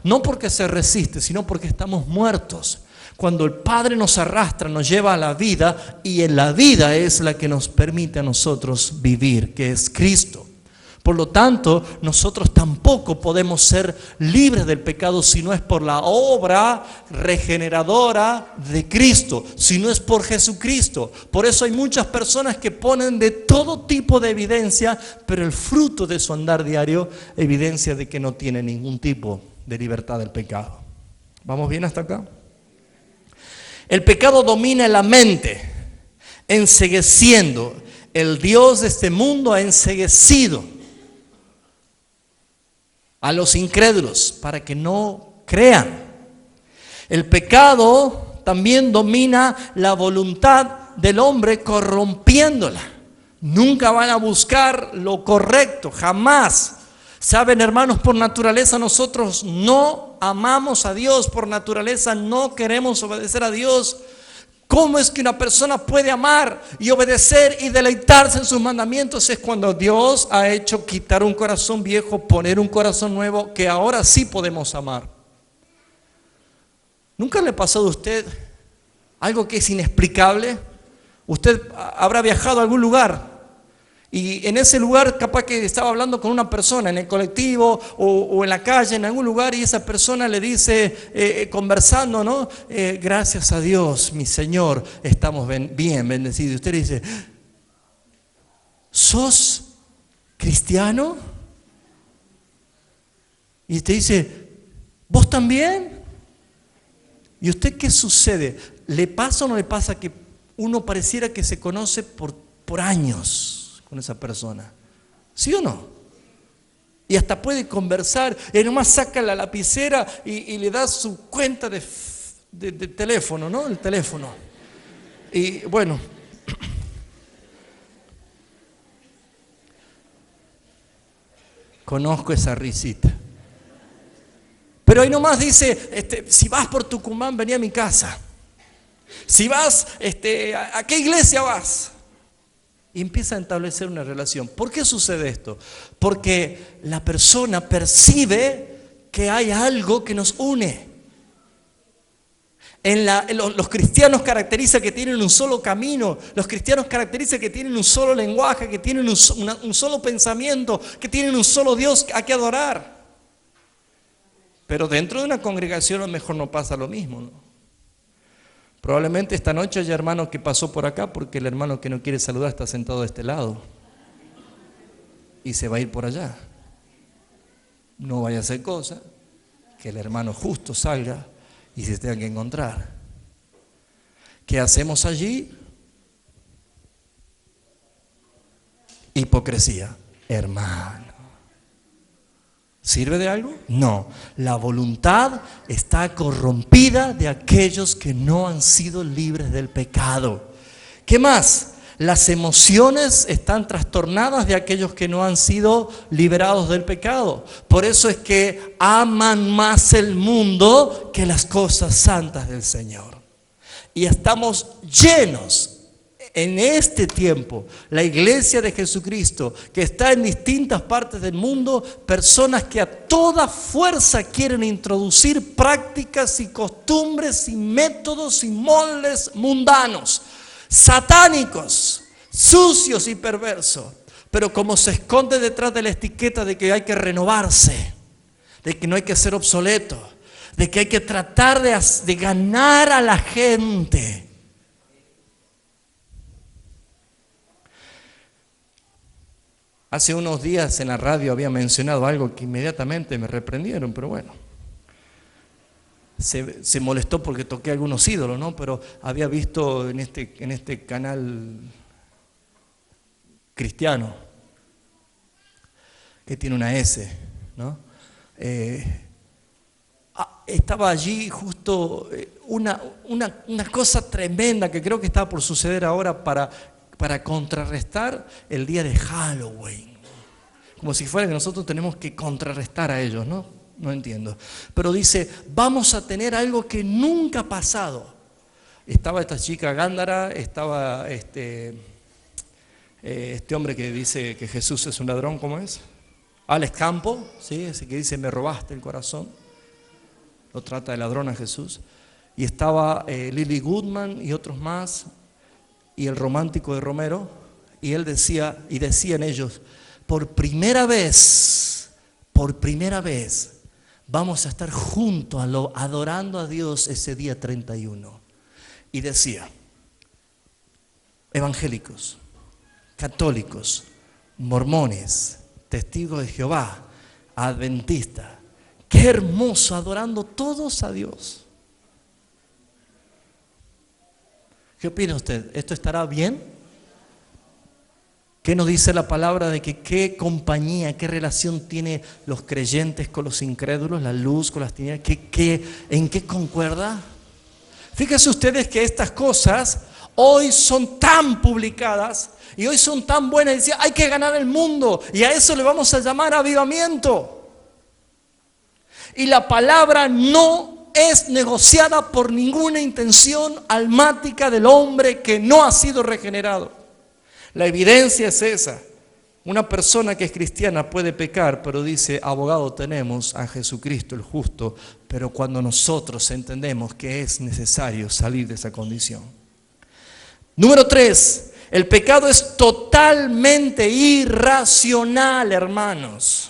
no porque se resiste, sino porque estamos muertos. Cuando el Padre nos arrastra, nos lleva a la vida, y en la vida es la que nos permite a nosotros vivir, que es Cristo. Por lo tanto, nosotros tampoco podemos ser libres del pecado si no es por la obra regeneradora de Cristo, si no es por Jesucristo. Por eso hay muchas personas que ponen de todo tipo de evidencia, pero el fruto de su andar diario evidencia de que no tiene ningún tipo de libertad del pecado. ¿Vamos bien hasta acá? El pecado domina la mente, encegueciendo. El Dios de este mundo ha enceguecido a los incrédulos para que no crean. El pecado también domina la voluntad del hombre, corrompiéndola. Nunca van a buscar lo correcto, jamás. Saben, hermanos, por naturaleza nosotros no amamos a Dios, por naturaleza no queremos obedecer a Dios. ¿Cómo es que una persona puede amar y obedecer y deleitarse en sus mandamientos? Es cuando Dios ha hecho quitar un corazón viejo, poner un corazón nuevo, que ahora sí podemos amar. ¿Nunca le ha pasado a usted algo que es inexplicable? Usted habrá viajado a algún lugar y en ese lugar capaz que estaba hablando con una persona en el colectivo o en la calle, en algún lugar, y esa persona le dice, conversando, ¿no? Gracias a Dios, mi Señor, estamos bien bendecidos. Y usted le dice, ¿sos cristiano? Y usted dice, ¿vos también? ¿Y usted qué sucede? ¿Le pasa o no le pasa que uno pareciera que se conoce por años con esa persona? ¿Sí o no? Y hasta puede conversar, y nomás saca la lapicera y le da su cuenta de teléfono, ¿no? El teléfono. Y bueno, conozco esa risita. Pero ahí nomás dice, si vas por Tucumán, vení a mi casa. Si vas, ¿a qué iglesia vas? Y empieza a establecer una relación. ¿Por qué sucede esto? Porque la persona percibe que hay algo que nos une. Los cristianos caracterizan que tienen un solo camino. Los cristianos caracterizan que tienen un solo lenguaje, que tienen un solo pensamiento, que tienen un solo Dios a que adorar. Pero dentro de una congregación a lo mejor no pasa lo mismo, ¿no? Probablemente esta noche haya hermano que pasó por acá porque el hermano que no quiere saludar está sentado de este lado y se va a ir por allá. No vaya a hacer cosa que el hermano justo salga y se tenga que encontrar. ¿Qué hacemos allí? Hipocresía, hermano. ¿Sirve de algo? No. La voluntad está corrompida de aquellos que no han sido libres del pecado. ¿Qué más? Las emociones están trastornadas de aquellos que no han sido liberados del pecado. Por eso es que aman más el mundo que las cosas santas del Señor. Y estamos llenos en este tiempo, la iglesia de Jesucristo, que está en distintas partes del mundo, personas que a toda fuerza quieren introducir prácticas y costumbres y métodos y moldes mundanos, satánicos, sucios y perversos. Pero como se esconde detrás de la etiqueta de que hay que renovarse, de que no hay que ser obsoleto, de que hay que tratar de ganar a la gente. Hace unos días en la radio había mencionado algo que inmediatamente me reprendieron, pero bueno, se molestó porque toqué algunos ídolos, ¿no? Pero había visto en este canal cristiano que tiene una S, ¿no? estaba allí justo una cosa tremenda que creo que estaba por suceder ahora para contrarrestar el día de Halloween. Como si fuera que nosotros tenemos que contrarrestar a ellos, ¿no? No entiendo. Pero dice, vamos a tener algo que nunca ha pasado. Estaba esta chica Gándara, estaba este hombre que dice que Jesús es un ladrón, ¿cómo es? Alex Campo, ¿sí? Ese que dice, me robaste el corazón. Lo trata de ladrón a Jesús. Y estaba Lily Goodman y otros más, y el romántico de Romero, y él decía, y decían ellos, por primera vez, vamos a estar juntos adorando a Dios ese día 31. Y decía, evangélicos, católicos, mormones, testigos de Jehová, adventistas, qué hermoso adorando todos a Dios. ¿Qué opina usted? ¿Esto estará bien? ¿Qué nos dice la palabra de que qué compañía, qué relación tiene los creyentes con los incrédulos, la luz con las tinieblas? ¿En qué concuerda? Fíjense ustedes que estas cosas hoy son tan publicadas y hoy son tan buenas. Decía, hay que ganar el mundo y a eso le vamos a llamar avivamiento. Y la palabra no es negociada por ninguna intención almática del hombre que no ha sido regenerado. La evidencia es esa. Una persona que es cristiana puede pecar, pero dice, abogado tenemos a Jesucristo el justo, pero cuando nosotros entendemos que es necesario salir de esa condición. Número 3, el pecado es totalmente irracional, hermanos.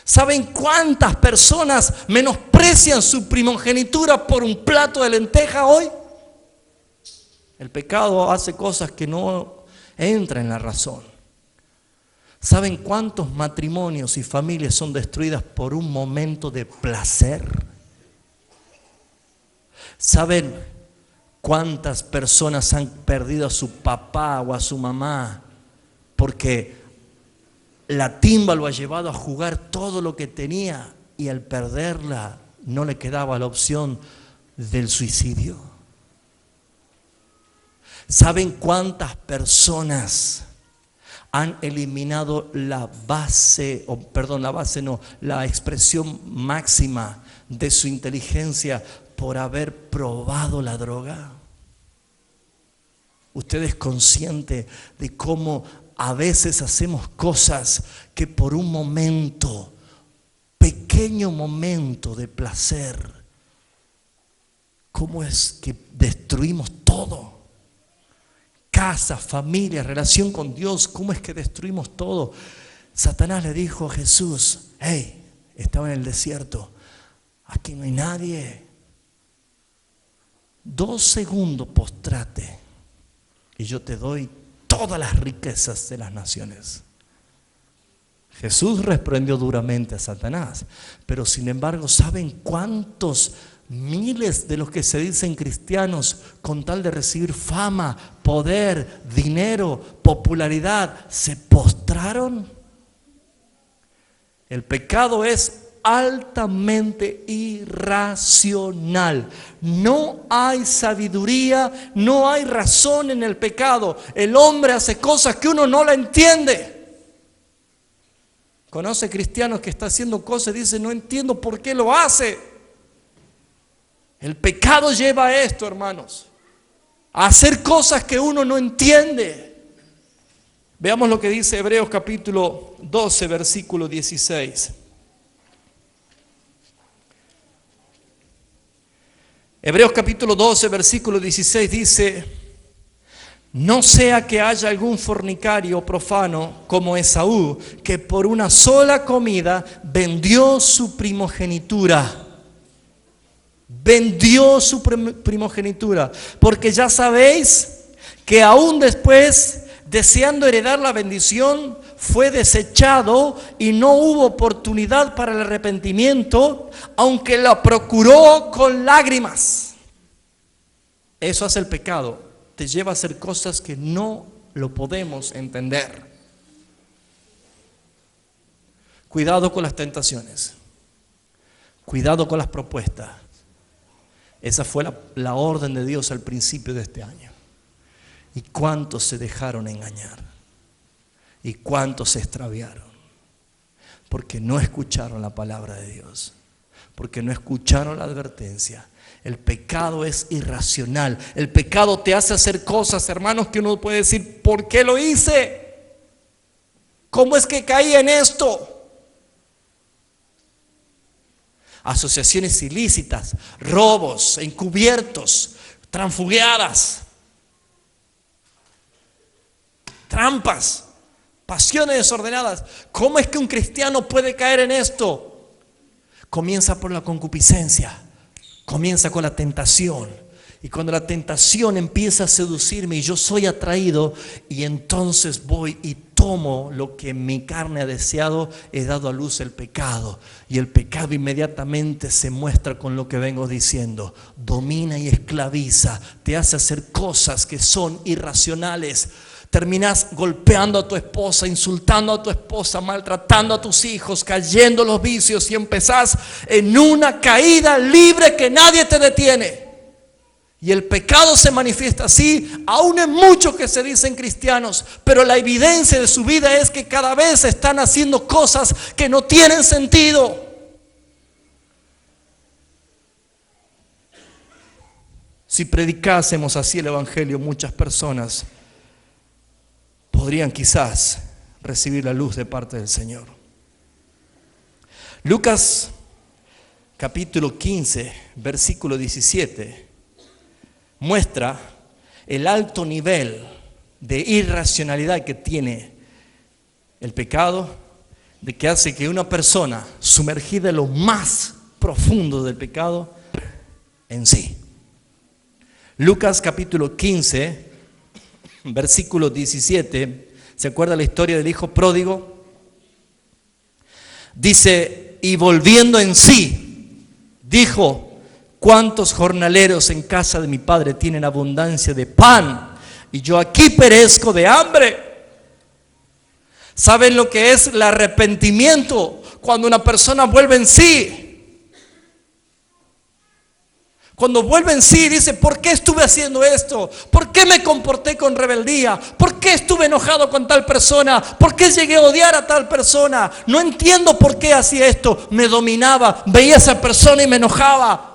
¿Saben cuántas personas menosprecian su primogenitura por un plato de lenteja hoy? El pecado hace cosas que no entran en la razón. ¿Saben cuántos matrimonios y familias son destruidas por un momento de placer? ¿Saben cuántas personas han perdido a su papá o a su mamá porque la timba lo ha llevado a jugar todo lo que tenía y al perderla no le quedaba la opción del suicidio? ¿Saben cuántas personas han eliminado la expresión máxima de su inteligencia por haber probado la droga? ¿Usted es consciente de cómo a veces hacemos cosas que por un momento, pequeño momento de placer, cómo es que destruimos todo? Casa, familia, relación con Dios, ¿cómo es que destruimos todo? Satanás le dijo a Jesús, hey, estaba en el desierto, aquí no hay nadie. 2 segundos postrate y yo te doy todas las riquezas de las naciones. Jesús reprendió duramente a Satanás, pero sin embargo, ¿saben cuántos miles de los que se dicen cristianos, con tal de recibir fama, poder, dinero, popularidad, se postraron? El pecado es altamente irracional. No hay sabiduría, no hay razón en el pecado. El hombre hace cosas que uno no la entiende. Conoce cristianos que está haciendo cosas y dice, no entiendo por qué lo hace. El pecado lleva a esto, hermanos, a hacer cosas que uno no entiende. Veamos lo que dice Hebreos capítulo 12, versículo 16. Hebreos capítulo 12, versículo 16 dice, no sea que haya algún fornicario profano como Esaú, que por una sola comida vendió su primogenitura. Vendió su primogenitura, porque ya sabéis que aún después, deseando heredar la bendición, fue desechado y no hubo oportunidad para el arrepentimiento, aunque la procuró con lágrimas. Eso hace el pecado, te lleva a hacer cosas que no lo podemos entender. Cuidado con las tentaciones, cuidado con las propuestas. Esa fue la orden de Dios al principio de este año. ¿Y cuántos se dejaron engañar? ¿Y cuántos se extraviaron? Porque no escucharon la palabra de Dios. Porque no escucharon la advertencia. El pecado es irracional. El pecado te hace hacer cosas, hermanos, que uno puede decir, ¿por qué lo hice? ¿Cómo es que caí en esto? Asociaciones ilícitas, robos encubiertos, transfugiadas, trampas, pasiones desordenadas. ¿Cómo es que un cristiano puede caer en esto? Comienza por la concupiscencia, comienza con la tentación. Y cuando la tentación empieza a seducirme y yo soy atraído, y entonces voy y tomo lo que mi carne ha deseado, he dado a luz el pecado. Y el pecado inmediatamente se muestra con lo que vengo diciendo. Domina y esclaviza, te hace hacer cosas que son irracionales. Terminas golpeando a tu esposa, insultando a tu esposa, maltratando a tus hijos, cayendo en los vicios y empezás en una caída libre que nadie te detiene. Y el pecado se manifiesta así, aún en muchos que se dicen cristianos, pero la evidencia de su vida es que cada vez están haciendo cosas que no tienen sentido. Si predicásemos así el evangelio, muchas personas podrían quizás recibir la luz de parte del Señor. Lucas capítulo 15, versículo 17. Muestra el alto nivel de irracionalidad que tiene el pecado, de que hace que una persona sumergida en lo más profundo del pecado en sí. Lucas capítulo 15, versículo 17, ¿se acuerda la historia del hijo pródigo? Dice, y volviendo en sí, dijo: ¿cuántos jornaleros en casa de mi padre tienen abundancia de pan y yo aquí perezco de hambre? ¿Saben lo que es el arrepentimiento? Cuando una persona vuelve en sí. Cuando vuelve en sí, dice: ¿por qué estuve haciendo esto? ¿Por qué me comporté con rebeldía? ¿Por qué estuve enojado con tal persona? ¿Por qué llegué a odiar a tal persona? No entiendo por qué hacía esto. Me dominaba, veía a esa persona y me enojaba.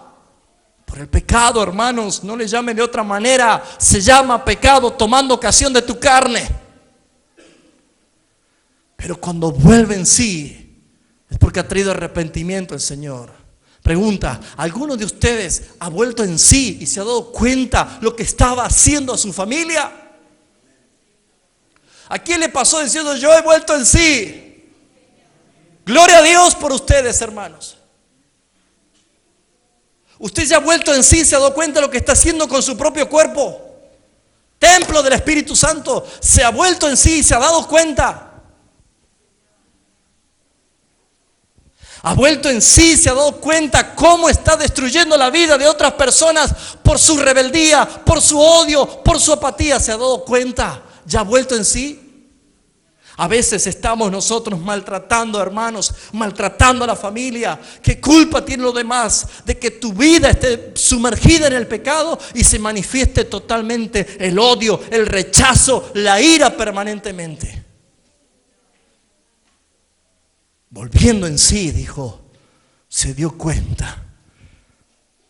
Por el pecado, hermanos, no le llamen de otra manera. Se llama pecado tomando ocasión de tu carne. Pero cuando vuelve en sí, es porque ha traído arrepentimiento el Señor. Pregunta, ¿alguno de ustedes ha vuelto en sí y se ha dado cuenta lo que estaba haciendo a su familia? ¿A quién le pasó diciendo: yo he vuelto en sí? Gloria a Dios por ustedes, hermanos. Usted ya ha vuelto en sí, se ha dado cuenta de lo que está haciendo con su propio cuerpo. Templo del Espíritu Santo, se ha vuelto en sí, se ha dado cuenta. Ha vuelto en sí, se ha dado cuenta cómo está destruyendo la vida de otras personas por su rebeldía, por su odio, por su apatía. Se ha dado cuenta, ya ha vuelto en sí. A veces estamos nosotros maltratando, hermanos, maltratando a la familia. ¿Qué culpa tienen los demás de que tu vida esté sumergida en el pecado y se manifieste totalmente el odio, el rechazo, la ira permanentemente? Volviendo en sí, dijo, se dio cuenta.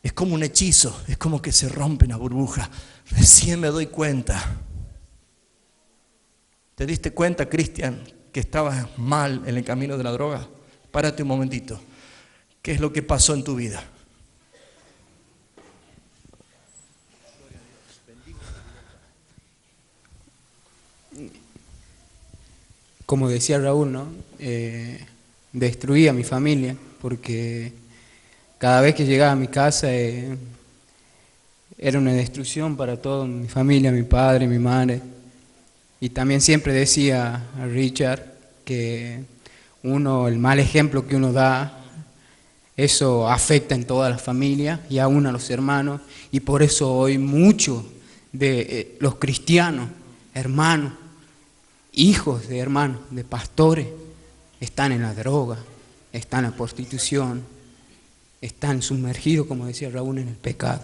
Es como un hechizo, es como que se rompe una burbuja. Recién me doy cuenta. ¿Te diste cuenta, Cristian, que estabas mal en el camino de la droga? Párate un momentito. ¿Qué es lo que pasó en tu vida? Como decía Raúl, ¿no? Destruía a mi familia, porque cada vez que llegaba a mi casa era una destrucción para toda mi familia, mi padre, mi madre. Y también siempre decía a Richard que el mal ejemplo que uno da, eso afecta en toda la familia y aún a los hermanos. Y por eso hoy muchos de los cristianos, hermanos, hijos de hermanos, de pastores, están en la droga, están en la prostitución. están sumergidos, como decía Raúl, en el pecado.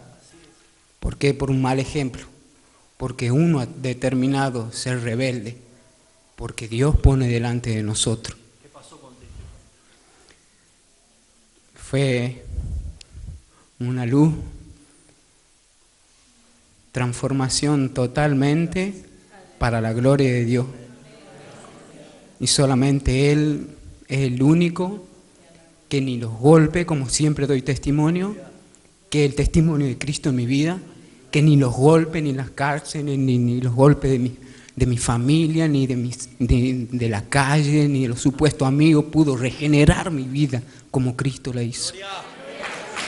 ¿Por qué? Por un mal ejemplo. Porque uno ha determinado ser rebelde. Porque Dios pone delante de nosotros. ¿Qué pasó contigo? Fue una luz, transformación totalmente para la gloria de Dios. Y solamente Él es el único que ni los golpes, como siempre doy testimonio, que el testimonio de Cristo en mi vida, que ni los golpes, ni las cárceles, ni los golpes de mi familia, ni de la calle, ni de los supuestos amigos, pudo regenerar mi vida como Cristo la hizo.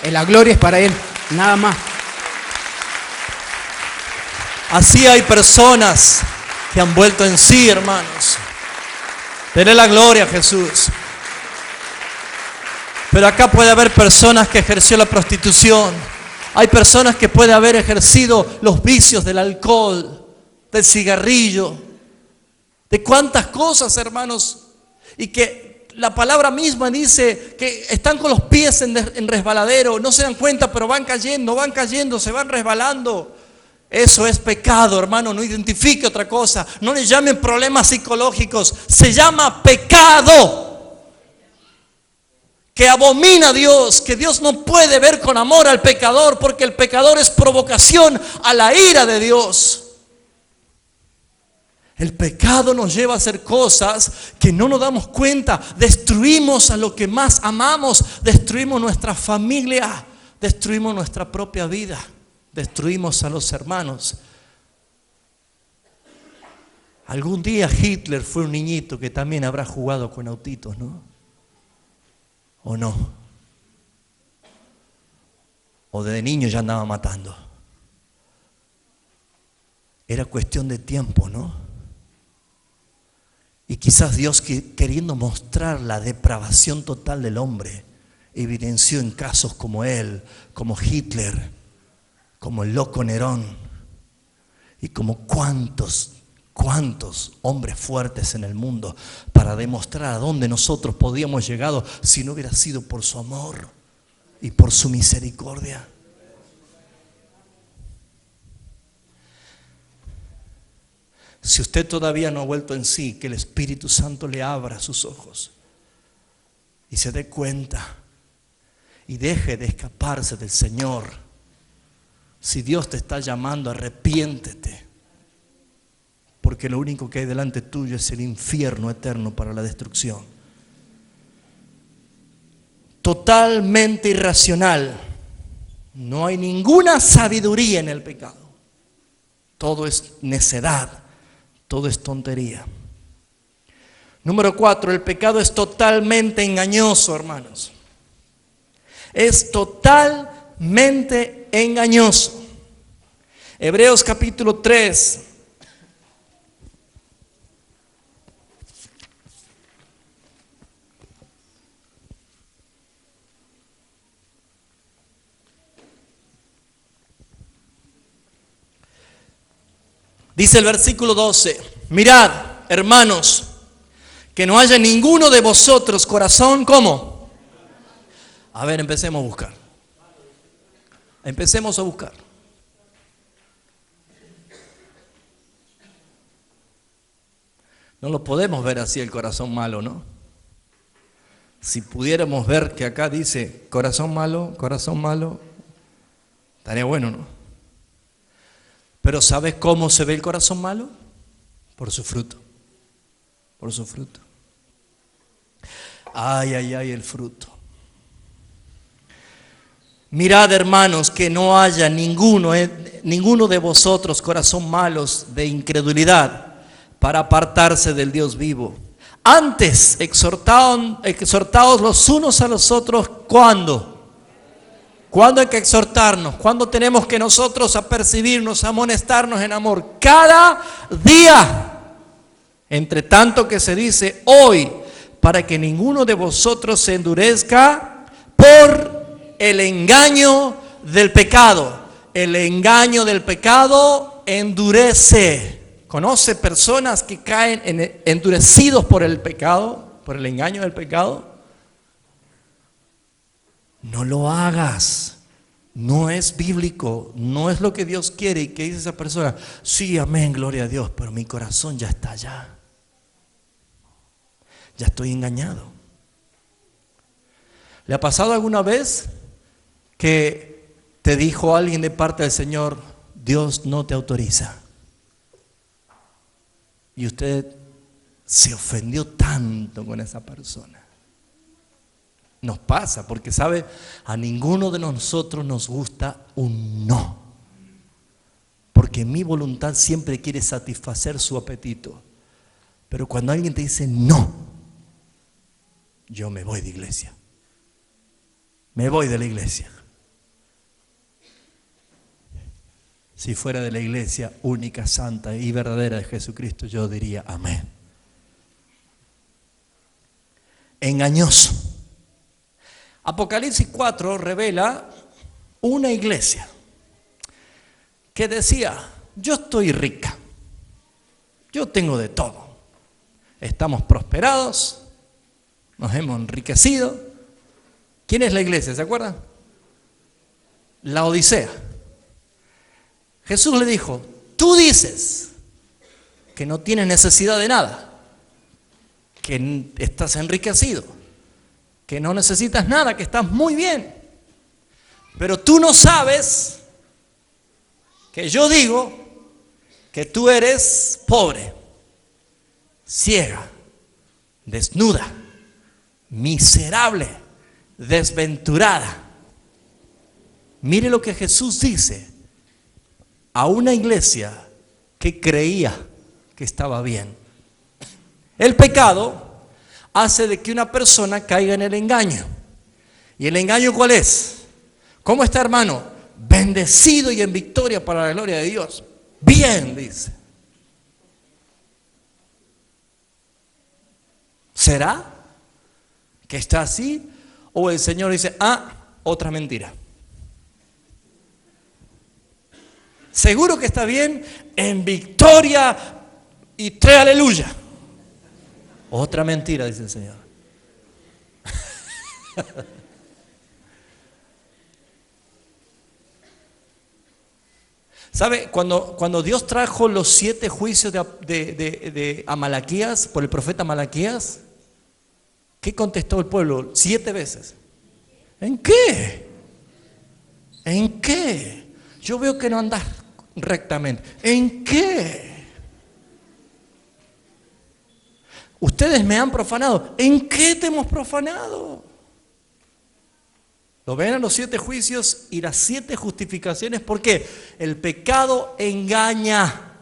La gloria es para Él, nada más. Así hay personas que han vuelto en sí, hermanos. Denle la gloria a Jesús. Pero acá puede haber personas que ejerció la prostitución. Hay personas que puede haber ejercido los vicios del alcohol, del cigarrillo, de cuántas cosas, hermanos. Y que la palabra misma dice que están con los pies en resbaladero, no se dan cuenta, pero van cayendo, se van resbalando. Eso es pecado, hermano, no identifique otra cosa. No le llamen problemas psicológicos, se llama pecado. Que abomina a Dios, que Dios no puede ver con amor al pecador, porque el pecador es provocación a la ira de Dios. El pecado nos lleva a hacer cosas que no nos damos cuenta. Destruimos a lo que más amamos, destruimos nuestra familia, destruimos nuestra propia vida. Destruimos a los hermanos. Algún día Hitler fue un niñito que también habrá jugado con autitos, ¿no? ¿O no? O de niño ya andaba matando. Era cuestión de tiempo, ¿no? Y quizás Dios, queriendo mostrar la depravación total del hombre, evidenció en casos como él, como Hitler, como el loco Nerón y como cuántos hombres fuertes en el mundo, para demostrar a dónde nosotros podíamos llegar si no hubiera sido por su amor y por su misericordia. Si usted todavía no ha vuelto en sí, que el Espíritu Santo le abra sus ojos y se dé cuenta y deje de escaparse del Señor. Si Dios te está llamando, arrepiéntete, porque lo único que hay delante tuyo es el infierno eterno para la destrucción. Totalmente irracional. No hay ninguna sabiduría en el pecado. Todo es necedad, todo es tontería. Número 4, el pecado es totalmente engañoso, hermanos. Es totalmente engañoso. Hebreos capítulo 3. Dice el versículo 12: mirad, hermanos, que no haya ninguno de vosotros corazón, ¿cómo? A ver, empecemos a buscar. Empecemos a buscar. No lo podemos ver así el corazón malo, ¿no? Si pudiéramos ver que acá dice corazón malo, estaría bueno, ¿no? Pero ¿sabes cómo se ve el corazón malo? Por su fruto. Por su fruto. Ay, el fruto. Mirad, hermanos, que no haya ninguno de vosotros corazón malos de incredulidad para apartarse del Dios vivo. Antes, exhortaos los unos a los otros, ¿cuándo? ¿Cuándo hay que exhortarnos? ¿Cuándo tenemos que nosotros apercibirnos, amonestarnos en amor? Cada día. Entre tanto que se dice hoy, para que ninguno de vosotros se endurezca por el engaño del pecado. El engaño del pecado endurece. ¿Conoce personas que caen endurecidos por el pecado, por el engaño del pecado? No lo hagas. No es bíblico, no es lo que Dios quiere. ¿Y qué dice esa persona? Sí, amén, gloria a Dios, pero mi corazón ya está allá. Ya estoy engañado. ¿Le ha pasado alguna vez que te dijo alguien de parte del Señor, Dios no te autoriza? Y usted se ofendió tanto con esa persona. Nos pasa, porque sabe, a ninguno de nosotros nos gusta un no. Porque mi voluntad siempre quiere satisfacer su apetito. Pero cuando alguien te dice no, yo me voy de iglesia. Me voy de la iglesia. Si fuera de la iglesia única, santa y verdadera de Jesucristo, yo diría amén. Engañoso. Apocalipsis 4 revela una iglesia que decía, yo estoy rica, yo tengo de todo, estamos prosperados, nos hemos enriquecido. ¿Quién es la iglesia? ¿Se acuerdan? La Odisea. Jesús le dijo, tú dices que no tienes necesidad de nada, que estás enriquecido, que no necesitas nada, que estás muy bien. Pero tú no sabes que yo digo que tú eres pobre, ciega, desnuda, miserable, desventurada. Mire lo que Jesús dice a una iglesia que creía que estaba bien. El pecado hace de que una persona caiga en el engaño. ¿Y el engaño cuál es? ¿Cómo está, hermano? Bendecido y en victoria para la gloria de Dios. Bien, dice. ¿Será que está así? O el Señor dice, otra mentira. Seguro que está bien, en victoria y tres aleluya. Otra mentira, dice el Señor. ¿Sabe? Cuando Dios trajo los 7 juicios de Amalaquías, por el profeta Amalaquías, ¿qué contestó el pueblo? 7 veces. ¿En qué? ¿En qué? Yo veo que no andas rectamente. ¿En qué? Ustedes me han profanado. ¿En qué te hemos profanado? Lo ven a los 7 juicios y las 7 justificaciones. ¿Por qué? El pecado engaña.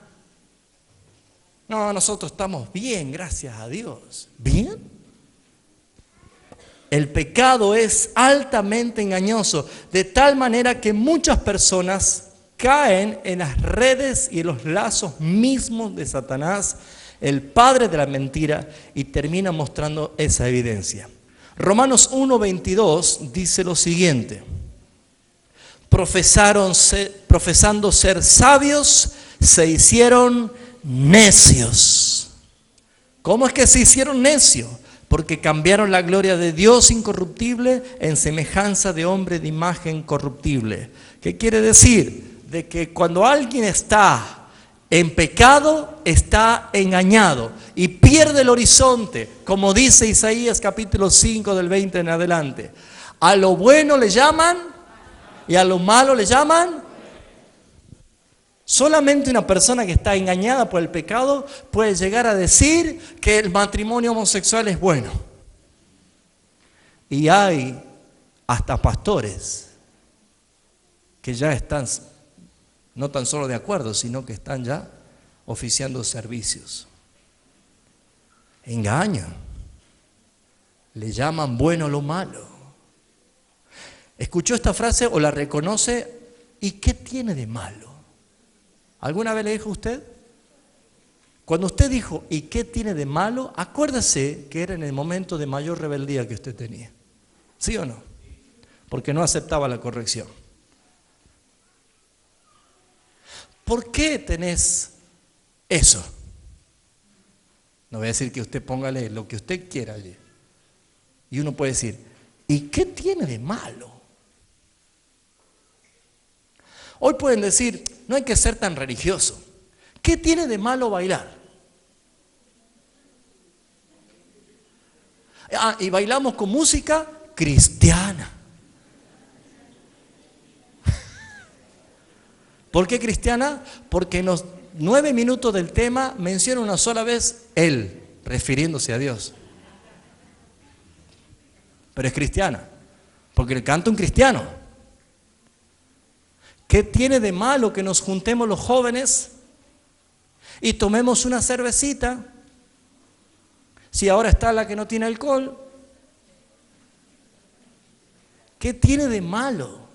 No, nosotros estamos bien, gracias a Dios. ¿Bien? El pecado es altamente engañoso, de tal manera que muchas personas caen en las redes y en los lazos mismos de Satanás, el padre de la mentira, y termina mostrando esa evidencia. Romanos 1:22 dice lo siguiente: profesando ser sabios, se hicieron necios. ¿Cómo es que se hicieron necios? Porque cambiaron la gloria de Dios incorruptible en semejanza de hombre de imagen corruptible. ¿Qué quiere decir? De que cuando alguien está en pecado, está engañado y pierde el horizonte, como dice Isaías capítulo 5 del 20 en adelante. A lo bueno le llaman y a lo malo le llaman. Solamente una persona que está engañada por el pecado puede llegar a decir que el matrimonio homosexual es bueno. Y hay hasta pastores que ya están no tan solo de acuerdo, sino que están ya oficiando servicios. Engaño. Le llaman bueno lo malo. ¿Escuchó esta frase o la reconoce? ¿Y qué tiene de malo? ¿Alguna vez le dijo usted? Cuando usted dijo, ¿y qué tiene de malo? Acuérdese que era en el momento de mayor rebeldía que usted tenía. ¿Sí o no? Porque no aceptaba la corrección. ¿Por qué tenés eso? No voy a decir que usted póngale lo que usted quiera allí. Y uno puede decir, ¿Y qué tiene de malo? Hoy pueden decir, no hay que ser tan religioso. ¿Qué tiene de malo bailar? Y bailamos con música cristiana. ¿Por qué cristiana? Porque en los 9 minutos del tema menciona una sola vez Él, refiriéndose a Dios. Pero es cristiana, porque le canta un cristiano. ¿Qué tiene de malo que nos juntemos los jóvenes y tomemos una cervecita? Si ahora está la que no tiene alcohol. ¿Qué tiene de malo?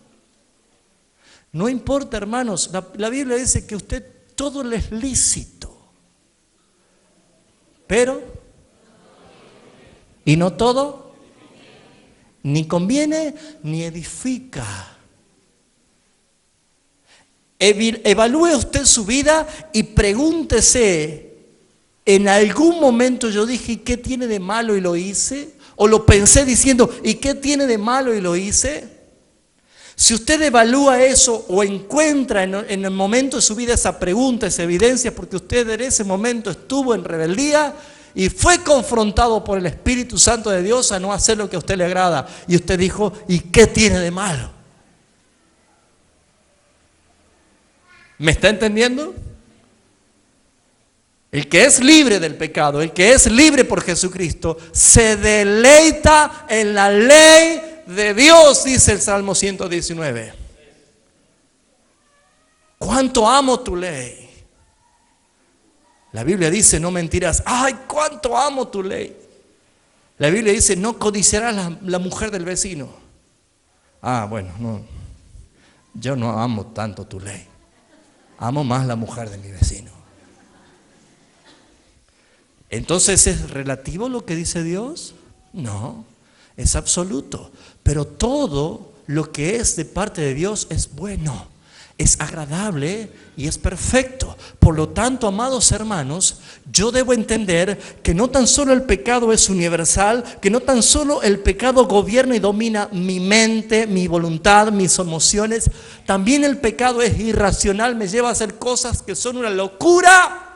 No importa, hermanos, la Biblia dice que a usted todo le es lícito. Pero, y no todo, ni conviene ni edifica. Evalúe usted su vida y pregúntese, ¿en algún momento yo dije, ¿y qué tiene de malo y lo hice? ¿O lo pensé diciendo, ¿y qué tiene de malo y lo hice? Si usted evalúa eso o encuentra en el momento de su vida esa pregunta, esa evidencia, porque usted en ese momento estuvo en rebeldía y fue confrontado por el Espíritu Santo de Dios a no hacer lo que a usted le agrada. Y usted dijo, ¿y qué tiene de malo? ¿Me está entendiendo? El que es libre del pecado, el que es libre por Jesucristo, se deleita en la ley de Dios, dice el Salmo 119. ¿Cuánto amo tu ley? La Biblia dice, no mentirás. ¡Ay, cuánto amo tu ley! La Biblia dice, no codiciarás la mujer del vecino. Bueno, no. Yo no amo tanto tu ley. Amo más la mujer de mi vecino. Entonces, ¿es relativo lo que dice Dios? No, es absoluto. Pero todo lo que es de parte de Dios es bueno, es agradable y es perfecto. Por lo tanto, amados hermanos, yo debo entender que no tan solo el pecado es universal, que no tan solo el pecado gobierna y domina mi mente, mi voluntad, mis emociones, también el pecado es irracional, me lleva a hacer cosas que son una locura.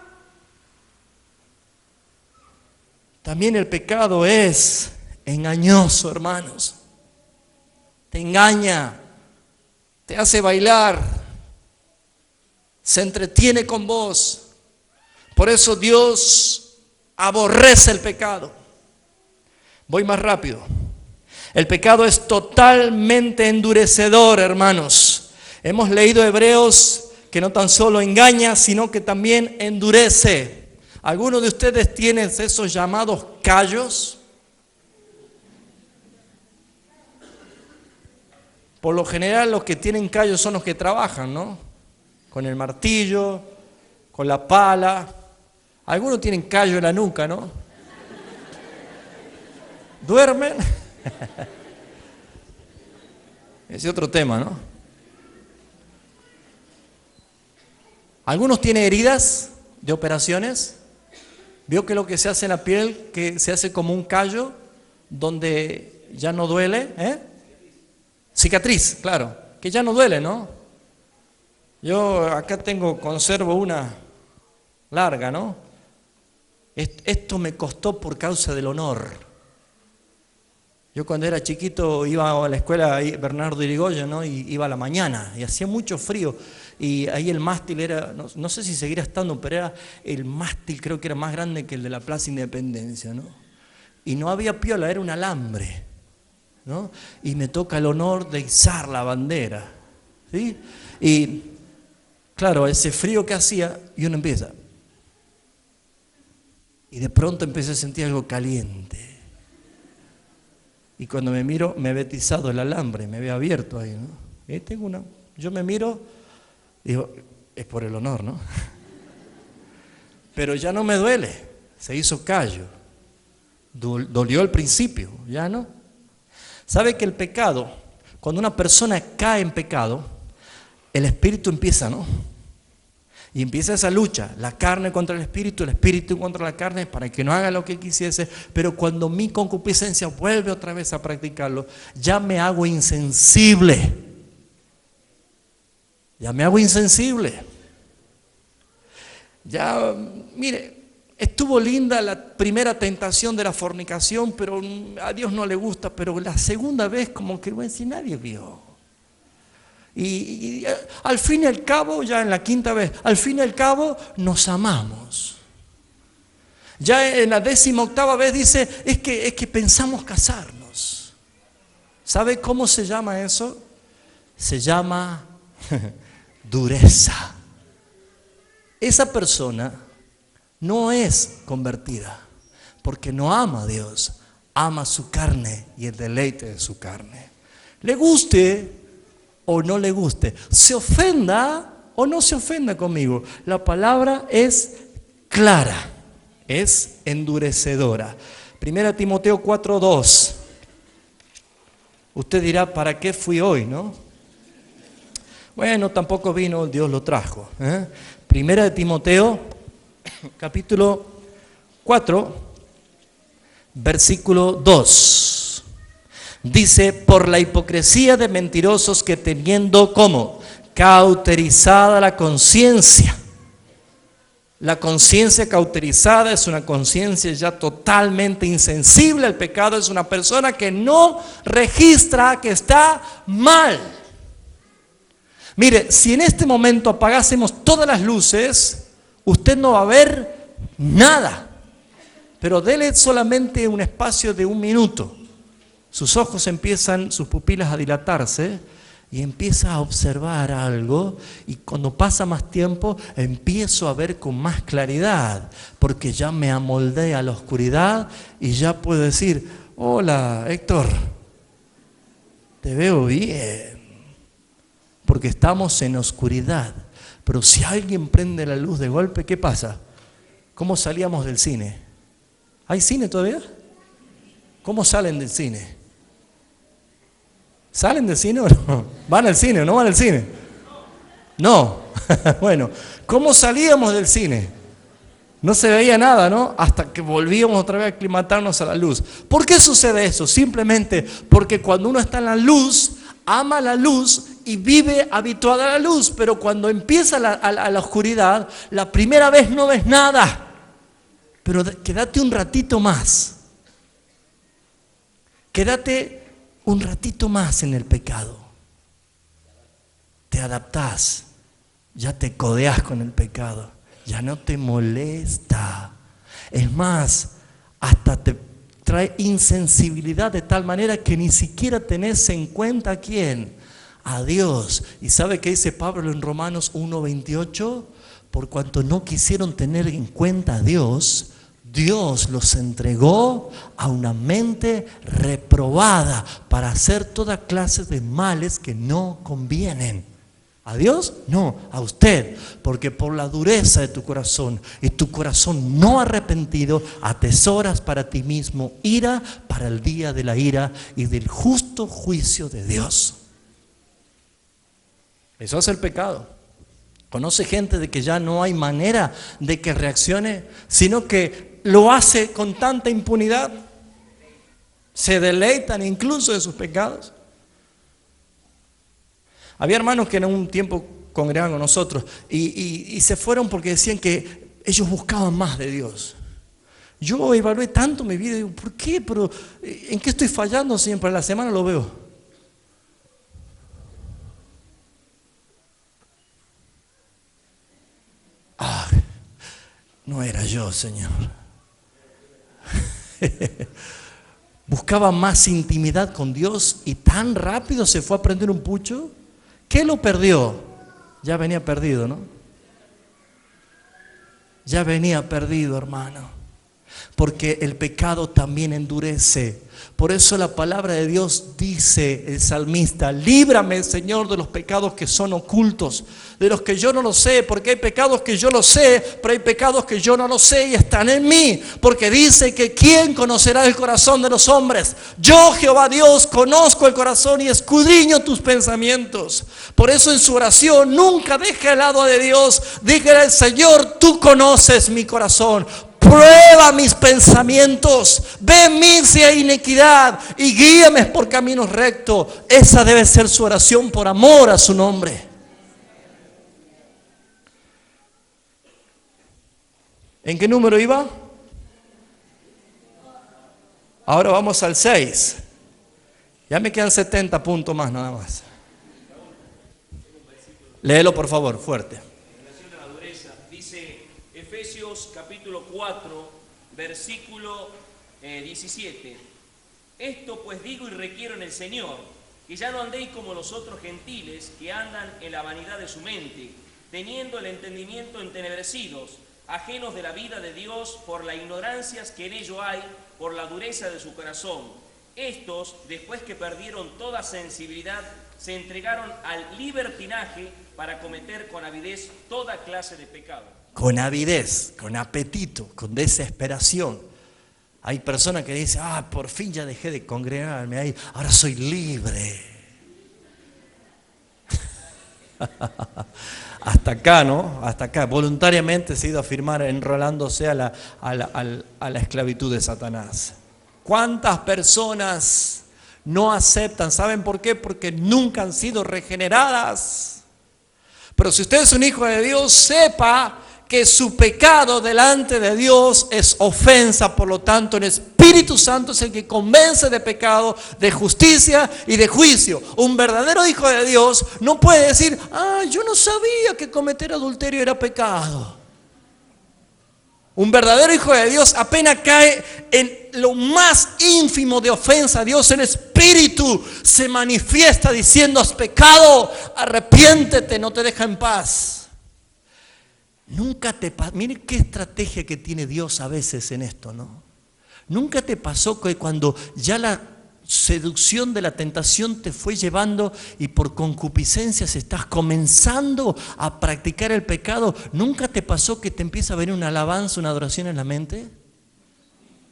También el pecado es engañoso, hermanos. Te engaña, te hace bailar, se entretiene con vos. Por eso Dios aborrece el pecado. Voy más rápido. El pecado es totalmente endurecedor, hermanos. Hemos leído Hebreos que no tan solo engaña, sino que también endurece. ¿Algunos de ustedes tienen esos llamados callos? Por lo general los que tienen callos son los que trabajan, ¿no? Con el martillo, con la pala. Algunos tienen callo en la nuca, ¿no? ¿Duermen? Ese es otro tema, ¿no? Algunos tienen heridas de operaciones. ¿Vio que lo que se hace en la piel, que se hace como un callo, donde ya no duele? Cicatriz, claro, que ya no duele, ¿no? Yo acá conservo una larga, ¿no? Esto me costó por causa del honor. Yo cuando era chiquito iba a la escuela Bernardo Irigoyen, ¿no? Y iba a la mañana y hacía mucho frío. Y ahí el mástil era, no sé si seguirá estando, pero era el mástil, creo que era más grande que el de la Plaza Independencia, ¿no? Y no había piola, era un alambre, ¿no? Y me toca el honor de izar la bandera, ¿sí? Y claro, ese frío que hacía, y uno empieza. Y de pronto empecé a sentir algo caliente. Y cuando me miro, me había atizado el alambre, me había abierto ahí, ¿no? Yo me miro. Digo, es por el honor, ¿no? Pero ya no me duele, se hizo callo. Dolió al principio, ya no. ¿Sabe que el pecado, cuando una persona cae en pecado, el espíritu empieza, ¿no? Y empieza esa lucha, la carne contra el espíritu contra la carne, para que no haga lo que quisiese. Pero cuando mi concupiscencia vuelve otra vez a practicarlo, ya me hago insensible. Ya me hago insensible. Ya, mire, estuvo linda la primera tentación de la fornicación, pero a Dios no le gusta. Pero la segunda vez como que, bueno, si nadie vio. Y al fin y al cabo, ya en la quinta vez, al fin y al cabo nos amamos. Ya en la 18ª vez dice, es que pensamos casarnos. ¿Sabe cómo se llama eso? Se llama dureza. Esa persona no es convertida porque no ama a Dios, ama su carne y el deleite de su carne. Le guste o no le guste, se ofenda o no se ofenda conmigo, la palabra es clara, es endurecedora. 1 Timoteo 4:2. Usted dirá, ¿para qué fui hoy, no? Bueno, tampoco vino, Dios lo trajo. 1 Timoteo, capítulo 4, versículo 2. Dice, por la hipocresía de mentirosos que teniendo como cauterizada la conciencia. La conciencia cauterizada es una conciencia ya totalmente insensible al pecado. Es una persona que no registra que está mal. Mire, si en este momento apagásemos todas las luces, usted no va a ver nada. Pero dele solamente un espacio de 1 minuto. Sus ojos empiezan, sus pupilas a dilatarse y empieza a observar algo, y cuando pasa más tiempo empiezo a ver con más claridad, porque ya me amoldé a la oscuridad y ya puedo decir, hola Héctor, te veo bien, porque estamos en oscuridad. Pero si alguien prende la luz de golpe, ¿qué pasa? ¿Cómo salíamos del cine? ¿Hay cine todavía? ¿Cómo salen del cine? ¿Salen del cine o no? ¿Van al cine o no van al cine? No. Bueno, ¿cómo salíamos del cine? No se veía nada, ¿no? Hasta que volvíamos otra vez a aclimatarnos a la luz. ¿Por qué sucede eso? Simplemente porque cuando uno está en la luz, ama la luz y vive habituado a la luz. Pero cuando empieza a la oscuridad, la primera vez no ves nada. Pero quédate un ratito más. Quédate un ratito más en el pecado. Te adaptás, ya te codeás con el pecado, ya no te molesta. Es más, hasta te trae insensibilidad de tal manera que ni siquiera tenés en cuenta a quién, a Dios. ¿Y sabe qué dice Pablo en Romanos 1:28? Por cuanto no quisieron tener en cuenta a Dios, Dios los entregó a una mente reprobada para hacer toda clase de males que no convienen. ¿A Dios? No, a usted. Porque por la dureza de tu corazón y tu corazón no arrepentido, atesoras para ti mismo ira para el día de la ira y del justo juicio de Dios. Eso es el pecado. Conoce gente de que ya no hay manera de que reaccione, sino que lo hace con tanta impunidad. Se deleitan incluso de sus pecados. Había hermanos que en un tiempo congregaban con nosotros y se fueron porque decían que ellos buscaban más de Dios. Yo evalué tanto mi vida y digo, ¿por qué? Pero ¿en qué estoy fallando siempre? A la semana lo veo. Ah, no era yo, Señor. Buscaba más intimidad con Dios y tan rápido se fue a prender un pucho. ¿Qué lo perdió? Ya venía perdido, ¿no? Ya venía perdido, hermano. porque el pecado también endurece. Por eso la palabra de Dios dice, el salmista: líbrame, Señor, de los pecados que son ocultos, de los que yo no lo sé, porque hay pecados que yo lo sé, pero hay pecados que yo no lo sé y están en mí, porque dice que ¿quién conocerá el corazón de los hombres? Yo, Jehová Dios, conozco el corazón y escudriño tus pensamientos. Por eso en su oración nunca deje al lado de Dios, dígale al Señor: tú conoces mi corazón, prueba mis pensamientos, ve en mí si hay iniquidad y guíame por caminos rectos. Esa debe ser su oración por amor a su nombre. ¿En qué número iba? Ahora vamos al 6. Ya me quedan 70 puntos más nada más. Léelo por favor, fuerte. En relación a la dureza, dice Efesios capítulo 4, versículo 17. Esto pues digo y requiero en el Señor, que ya no andéis como los otros gentiles que andan en la vanidad de su mente, teniendo el entendimiento entenebrecidos, ajenos de la vida de Dios por la ignorancia que en ello hay, por la dureza de su corazón. Estos, después que perdieron toda sensibilidad, se entregaron al libertinaje para cometer con avidez toda clase de pecado. Con avidez, con apetito, con desesperación. Hay personas que dicen: por fin ya dejé de congregarme, ahí, ahora soy libre. Hasta acá, ¿no? Hasta acá. Voluntariamente se ha ido a firmar enrolándose a la esclavitud de Satanás. ¿Cuántas personas no aceptan? ¿Saben por qué? Porque nunca han sido regeneradas. Pero si usted es un hijo de Dios, sepa que su pecado delante de Dios es ofensa. Por lo tanto, el Espíritu Santo es el que convence de pecado, de justicia y de juicio. Un verdadero hijo de Dios no puede decir: yo no sabía que cometer adulterio era pecado. Un verdadero hijo de Dios apenas cae en lo más ínfimo de ofensa a Dios, el Espíritu se manifiesta diciendo: has pecado, arrepiéntete, no te deja en paz. Nunca te pasó, mire qué estrategia que tiene Dios a veces en esto, ¿no? Nunca te pasó que cuando ya la seducción de la tentación te fue llevando y por concupiscencias estás comenzando a practicar el pecado, ¿nunca te pasó que te empieza a venir una alabanza, una adoración en la mente?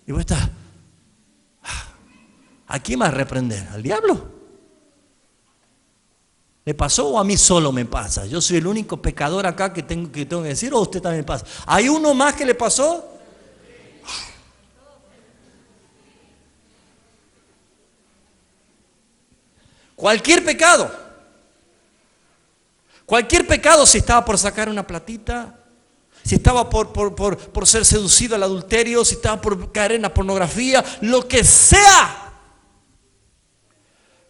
Y vos estás: ¿a quién vas a reprender? ¿Al diablo? ¿Le pasó o a mí solo me pasa? ¿Yo soy el único pecador acá que tengo que decir, o a usted también pasa? ¿Hay uno más que le pasó? Cualquier pecado, si estaba por sacar una platita, si estaba por ser seducido al adulterio, si estaba por caer en la pornografía, lo que sea.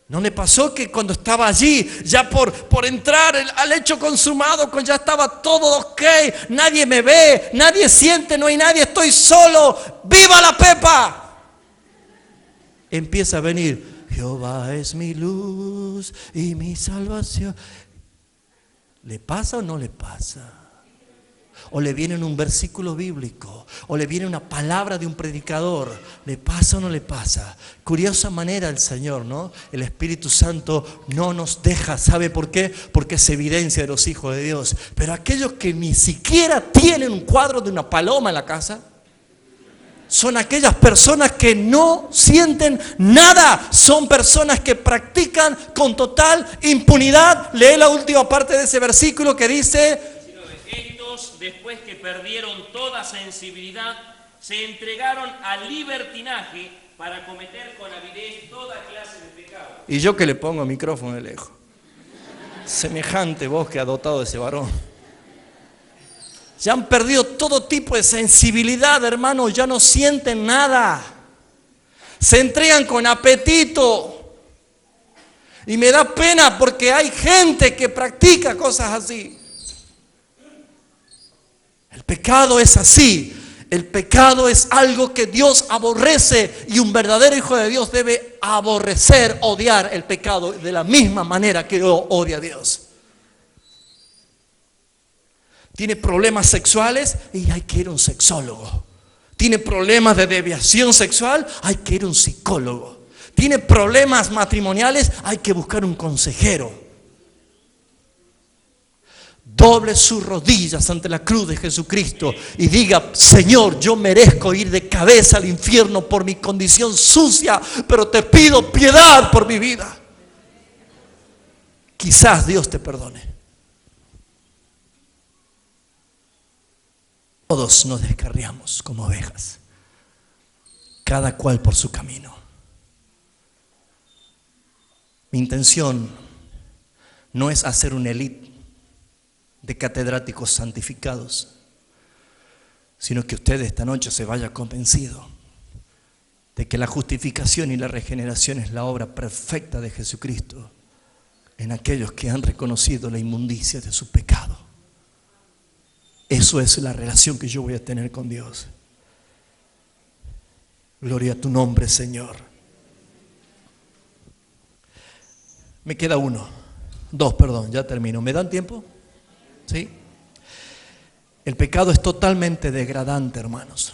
¿No le pasó que cuando estaba allí, ya por entrar al hecho consumado, cuando ya estaba todo ok, nadie me ve, nadie siente, no hay nadie, estoy solo, ¡viva la Pepa! Empieza a venir: Jehová es mi luz y mi salvación. ¿Le pasa o no le pasa? O le viene un versículo bíblico, o le viene una palabra de un predicador. ¿Le pasa o no le pasa? Curiosa manera el Señor, ¿no? El Espíritu Santo no nos deja. ¿Sabe por qué? Porque es evidencia de los hijos de Dios. Pero aquellos que ni siquiera tienen un cuadro de una paloma en la casa, son aquellas personas que no sienten nada. Son personas que practican con total impunidad. Lee la última parte de ese versículo que dice: después que perdieron toda sensibilidad, se entregaron al libertinaje para cometer con avidez toda clase de pecado. Y yo que le pongo micrófono de lejos. Semejante voz que ha dotado ese varón. Ya han perdido todo tipo de sensibilidad, hermano, ya no sienten nada. Se entregan con apetito. Y me da pena porque hay gente que practica cosas así. El pecado es así. El pecado es algo que Dios aborrece, y un verdadero hijo de Dios debe aborrecer, odiar el pecado de la misma manera que odia a Dios. Tiene problemas sexuales y hay que ir a un sexólogo. Tiene problemas de desviación sexual, hay que ir a un psicólogo. Tiene problemas matrimoniales, hay que buscar un consejero. Doble sus rodillas ante la cruz de Jesucristo y diga: Señor, yo merezco ir de cabeza al infierno por mi condición sucia, pero te pido piedad por mi vida. Quizás Dios te perdone. Todos nos descarriamos como ovejas, cada cual por su camino. Mi intención no es hacer una élite de catedráticos santificados, sino que usted esta noche se vaya convencido de que la justificación y la regeneración es la obra perfecta de Jesucristo en aquellos que han reconocido la inmundicia de su pecado. Eso es la relación que yo voy a tener con Dios. Gloria a tu nombre, Señor. Me queda dos, ya termino. ¿Me dan tiempo? ¿Sí? El pecado es totalmente degradante, hermanos.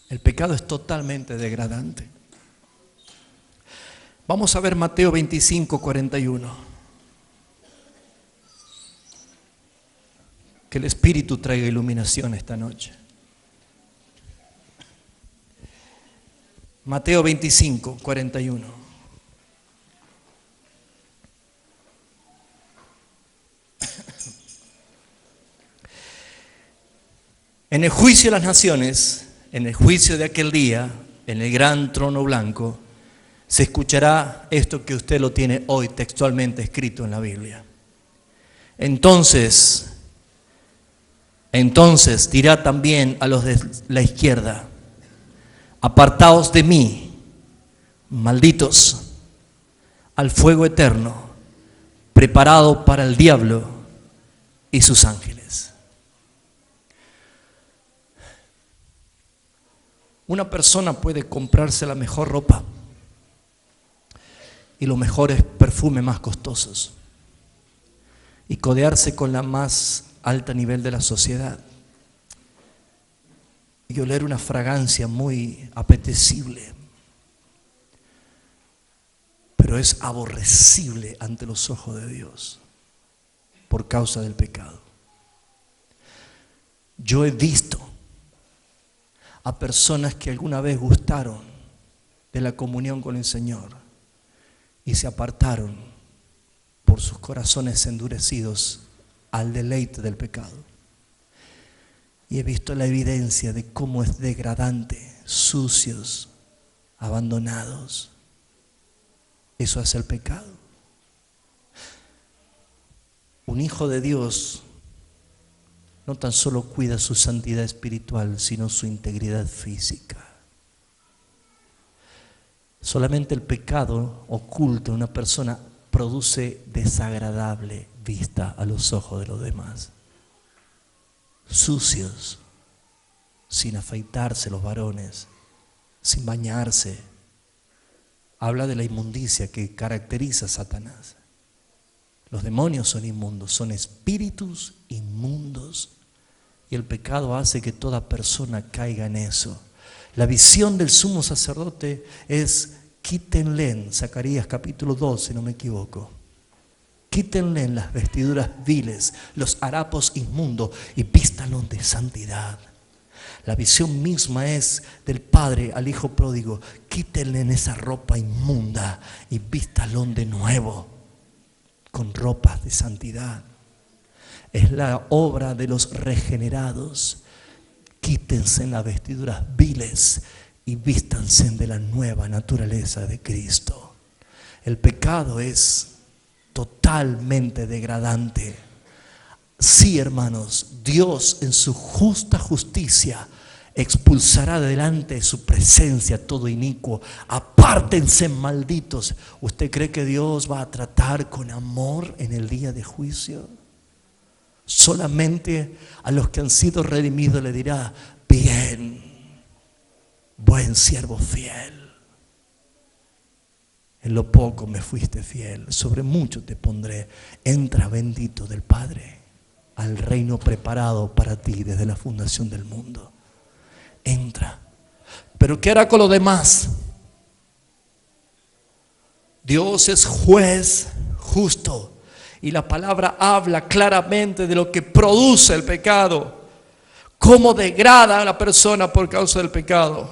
El pecado es totalmente degradante. Vamos a ver Mateo 25, 41. Que el Espíritu traiga iluminación esta noche. Mateo 25, 41. En el juicio de las naciones, en el juicio de aquel día, en el gran trono blanco, se escuchará esto que usted lo tiene hoy textualmente escrito en la Biblia. Entonces dirá también a los de la izquierda: apartaos de mí, malditos, al fuego eterno, preparado para el diablo y sus ángeles. Una persona puede comprarse la mejor ropa y los mejores perfumes más costosos y codearse con la más alta nivel de la sociedad y oler una fragancia muy apetecible, pero es aborrecible ante los ojos de Dios por causa del pecado. Yo he visto a personas que alguna vez gustaron de la comunión con el Señor y se apartaron por sus corazones endurecidos al deleite del pecado. Y he visto la evidencia de cómo es degradante, sucios, abandonados. Eso hace el pecado. Un hijo de Dios no tan solo cuida su santidad espiritual, sino su integridad física. Solamente el pecado oculto en una persona produce desagradable vista a los ojos de los demás. Sucios, sin afeitarse los varones, sin bañarse. Habla de la inmundicia que caracteriza a Satanás. Los demonios son inmundos, son espíritus inmundos. Y el pecado hace que toda persona caiga en eso. La visión del sumo sacerdote es: quítenle, Zacarías capítulo 2, si no me equivoco. Quítenle las vestiduras viles, los harapos inmundos y vístanlos de santidad. La visión misma es del padre al hijo pródigo: quítenle esa ropa inmunda y vístanlo de nuevo con ropas de santidad. Es la obra de los regenerados. Quítense las vestiduras viles y vístanse de la nueva naturaleza de Cristo. El pecado es totalmente degradante. Sí, hermanos, Dios en su justa justicia expulsará delante de su presencia todo inicuo. Apártense, malditos. ¿Usted cree que Dios va a tratar con amor en el día de juicio? Solamente a los que han sido redimidos le dirá: bien, buen siervo fiel. En lo poco me fuiste fiel, sobre mucho te pondré. Entra, bendito del Padre, al reino preparado para ti desde la fundación del mundo. entra. Pero ¿qué hará con los demás? Dios es juez justo. Y la palabra habla claramente de lo que produce el pecado. Cómo degrada a la persona por causa del pecado.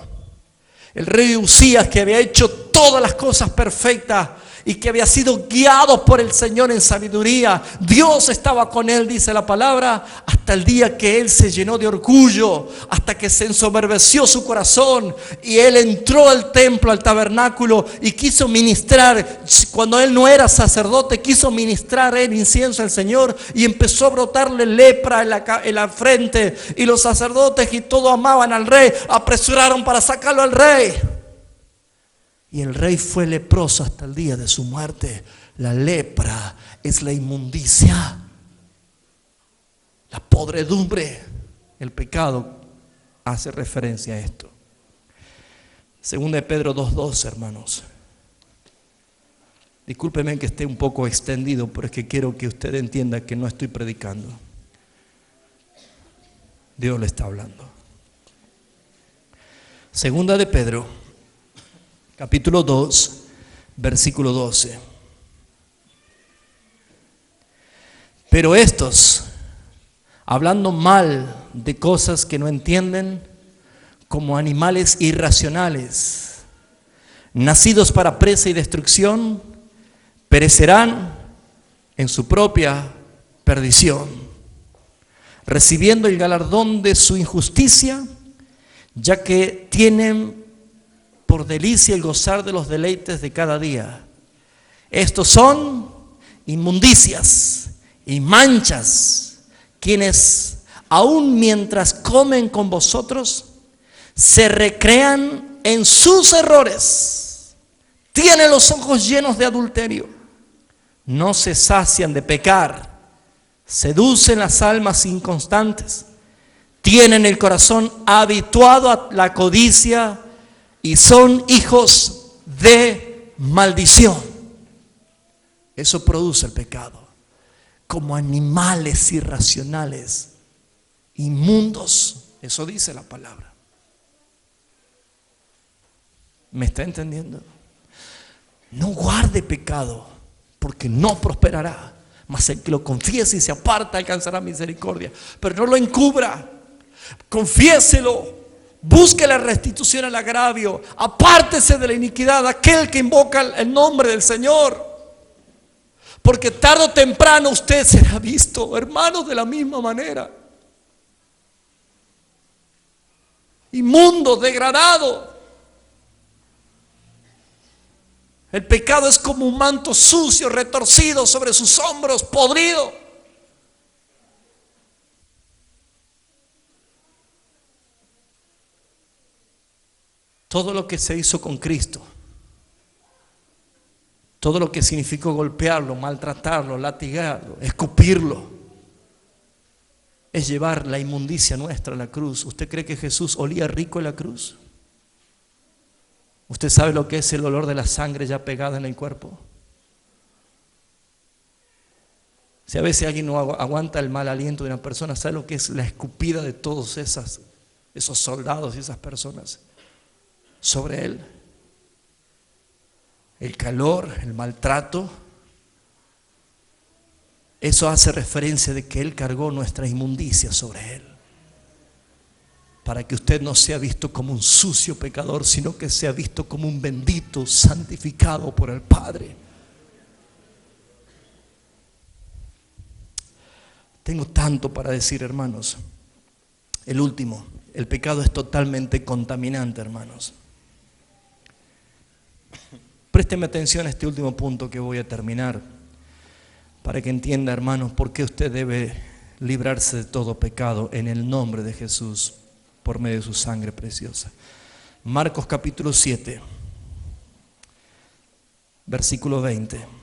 El rey Usías, que había hecho todas las cosas perfectas y que había sido guiado por el Señor en sabiduría, Dios estaba con él, dice la palabra, hasta el día que él se llenó de orgullo, hasta que se ensoberbeció su corazón y él entró al templo, al tabernáculo y quiso ministrar. Cuando él no era sacerdote, quiso ministrar el incienso al Señor y empezó a brotarle lepra en la frente, y los sacerdotes y todos amaban al rey, apresuraron para sacarlo al rey. Y el rey fue leproso hasta el día de su muerte. La lepra es la inmundicia, la podredumbre. El pecado hace referencia a esto. Segunda de Pedro 2:12, hermanos. Discúlpeme que esté un poco extendido, pero es que quiero que usted entienda que no estoy predicando. Dios le está hablando. Segunda de Pedro, capítulo 2, versículo 12. Pero estos, hablando mal de cosas que no entienden, como animales irracionales, nacidos para presa y destrucción, perecerán en su propia perdición, recibiendo el galardón de su injusticia, ya que tienen por delicia el gozar de los deleites de cada día. Estos son inmundicias y manchas, quienes aun mientras comen con vosotros, se recrean en sus errores, tienen los ojos llenos de adulterio, no se sacian de pecar, seducen las almas inconstantes, tienen el corazón habituado a la codicia y son hijos de maldición. Eso produce el pecado. Como animales irracionales, inmundos. Eso dice la palabra. ¿Me está entendiendo? No guarde pecado, porque no prosperará. Mas el que lo confiese y se aparta alcanzará misericordia. Pero no lo encubra. Confiéselo. Busque la restitución al agravio. Apártese de la iniquidad aquel que invoca el nombre del Señor. Porque tarde o temprano usted será visto, hermanos, de la misma manera. Inmundo, degradado. El pecado es como un manto sucio, retorcido sobre sus hombros, podrido. Todo lo que se hizo con Cristo, todo lo que significó golpearlo, maltratarlo, latigarlo, escupirlo, es llevar la inmundicia nuestra a la cruz. ¿Usted cree que Jesús olía rico en la cruz? ¿Usted sabe lo que es el olor de la sangre ya pegada en el cuerpo? Si a veces alguien no aguanta el mal aliento de una persona, ¿sabe lo que es la escupida de todos esos soldados y esas personas sobre él? El calor, el maltrato. Eso hace referencia de que él cargó nuestra inmundicia sobre él, para que usted no sea visto como un sucio pecador, sino que sea visto como un bendito, santificado por el Padre. Tengo tanto para decir, hermanos. El último, el pecado es totalmente contaminante, hermanos. Présteme atención a este último punto que voy a terminar, para que entienda, hermanos, por qué usted debe librarse de todo pecado en el nombre de Jesús, por medio de su sangre preciosa. Marcos capítulo 7, versículo 20.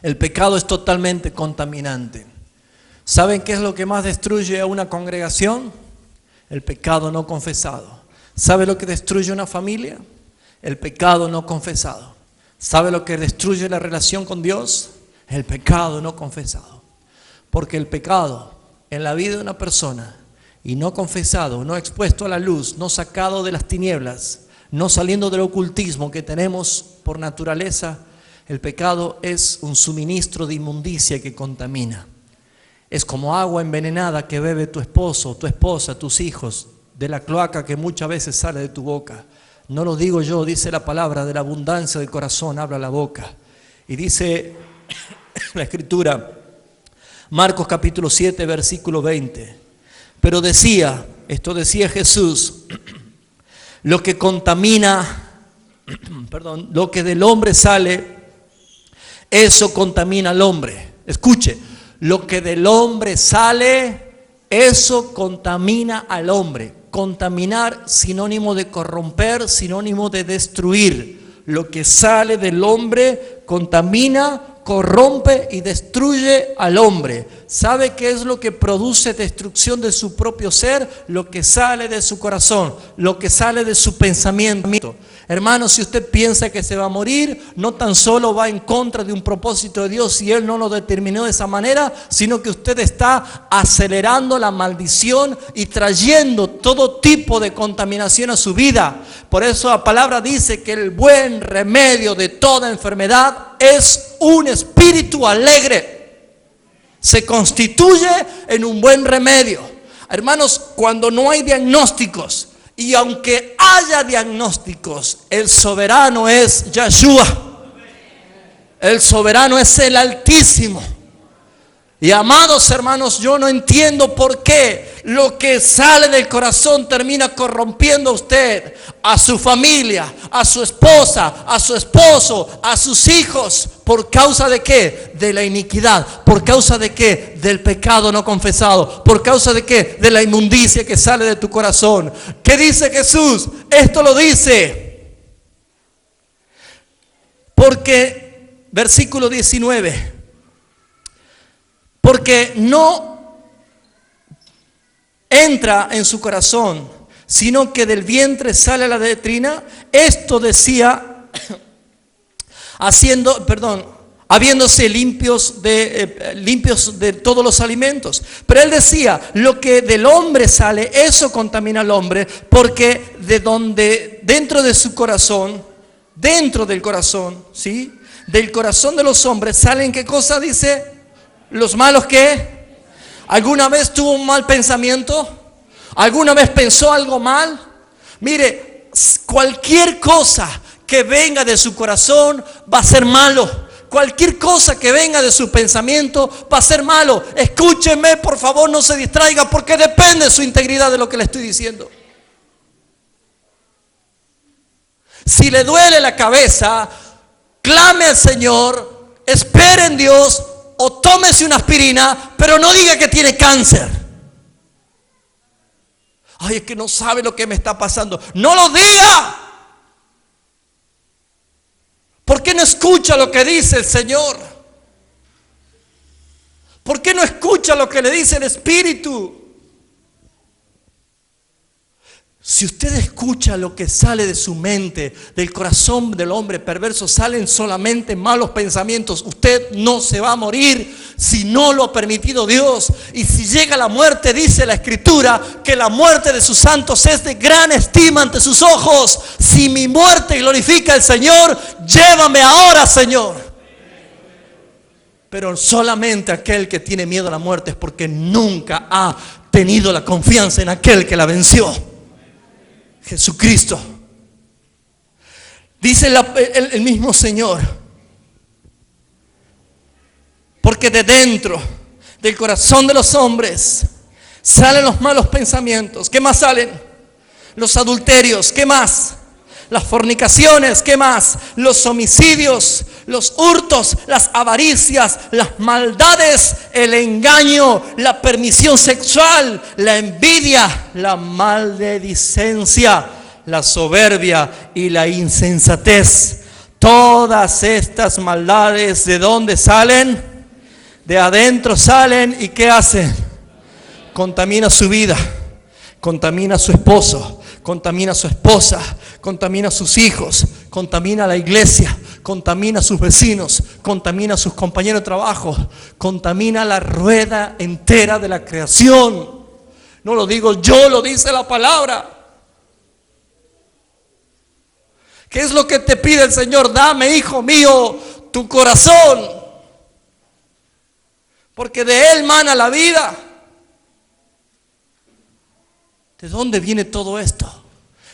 El pecado es totalmente contaminante. ¿Saben qué es lo que más destruye a una congregación? El pecado no confesado. ¿Sabe lo que destruye una familia? El pecado no confesado. ¿Sabe lo que destruye la relación con Dios? El pecado no confesado. Porque el pecado en la vida de una persona y no confesado, no expuesto a la luz, no sacado de las tinieblas, no saliendo del ocultismo que tenemos por naturaleza, el pecado es un suministro de inmundicia que contamina. Es como agua envenenada que bebe tu esposo, tu esposa, tus hijos, de la cloaca que muchas veces sale de tu boca. No lo digo yo, dice la palabra, de la abundancia del corazón habla la boca. Y dice la Escritura, Marcos capítulo 7, versículo 20. Pero decía, esto decía Jesús, lo que contamina, lo que del hombre sale, eso contamina al hombre. Escuche, lo que del hombre sale, eso contamina al hombre. Contaminar, sinónimo de corromper, sinónimo de destruir. Lo que sale del hombre contamina, corrompe y destruye al hombre. ¿Sabe qué es lo que produce destrucción de su propio ser? Lo que sale de su corazón, lo que sale de su pensamiento. Hermano, si usted piensa que se va a morir, no tan solo va en contra de un propósito de Dios si Él no lo determinó de esa manera, sino que usted está acelerando la maldición y trayendo todo tipo de contaminación a su vida. Por eso la palabra dice que el buen remedio de toda enfermedad es un espíritu alegre. Se constituye en un buen remedio. Hermanos, cuando no hay diagnósticos, y aunque haya diagnósticos, el soberano es Yahshua. El soberano es el Altísimo. Y amados hermanos, yo no entiendo por qué lo que sale del corazón termina corrompiendo a usted, a su familia, a su esposa, a su esposo, a sus hijos. ¿Por causa de qué? De la iniquidad. ¿Por causa de qué? Del pecado no confesado. ¿Por causa de qué? De la inmundicia que sale de tu corazón. ¿Qué dice Jesús? Esto lo dice. Porque, versículo 19. Porque no entra en su corazón, sino que del vientre sale la letrina. Esto decía, habiéndose limpios de todos los alimentos. Pero él decía, lo que del hombre sale, eso contamina al hombre, porque de donde dentro de su corazón, dentro del corazón, ¿sí? Del corazón de los hombres salen, ¿qué cosa dice? Los malos, ¿qué? ¿Alguna vez tuvo un mal pensamiento? ¿Alguna vez pensó algo mal? Mire, cualquier cosa que venga de su corazón va a ser malo. Cualquier cosa que venga de su pensamiento va a ser malo. Escúcheme, por favor, no se distraiga, porque depende de su integridad de lo que le estoy diciendo. Si le duele la cabeza, clame al Señor, espere en Dios, o tómese una aspirina, pero no diga que tiene cáncer. Ay, es que no sabe lo que me está pasando. No lo diga. ¿Por qué no escucha lo que dice el Señor? ¿Por qué no escucha lo que le dice el Espíritu? Si usted escucha lo que sale de su mente, del corazón del hombre perverso, salen solamente malos pensamientos. Usted no se va a morir si no lo ha permitido Dios. Y si llega la muerte, dice la Escritura, que la muerte de sus santos es de gran estima ante sus ojos. Si mi muerte glorifica al Señor, llévame ahora, Señor. Pero solamente aquel que tiene miedo a la muerte es porque nunca ha tenido la confianza en aquel que la venció. Jesucristo. Dice el mismo Señor, porque de dentro del corazón de los hombres salen los malos pensamientos. ¿Qué más salen? Los adulterios. ¿Qué más? Las fornicaciones. ¿Qué más? Los homicidios, los hurtos, las avaricias, las maldades, el engaño, la permisión sexual, la envidia, la maledicencia, la soberbia y la insensatez. Todas estas maldades, ¿de dónde salen? De adentro salen. ¿Y qué hacen? Contamina su vida, contamina a su esposo, contamina a su esposa, contamina a sus hijos, contamina a la iglesia, contamina a sus vecinos, contamina a sus compañeros de trabajo, contamina la rueda entera de la creación. No lo digo yo, lo dice la palabra. ¿Qué es lo que te pide el Señor? Dame, hijo mío, tu corazón, porque de Él mana la vida. ¿De dónde viene todo esto?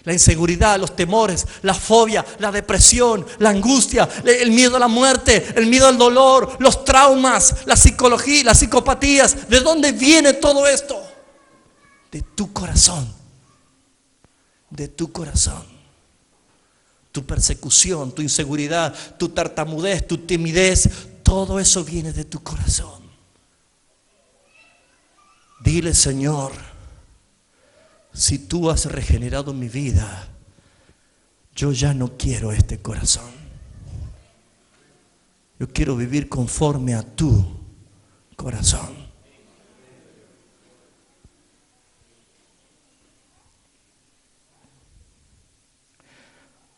La inseguridad, los temores, la fobia, la depresión, la angustia, el miedo a la muerte, el miedo al dolor, los traumas, la psicología, las psicopatías. ¿De dónde viene todo esto? De tu corazón. De tu corazón. Tu persecución, tu inseguridad, tu tartamudez, tu timidez, todo eso viene de tu corazón. Dile, Señor, si tú has regenerado mi vida, yo ya no quiero este corazón. Yo quiero vivir conforme a tu corazón.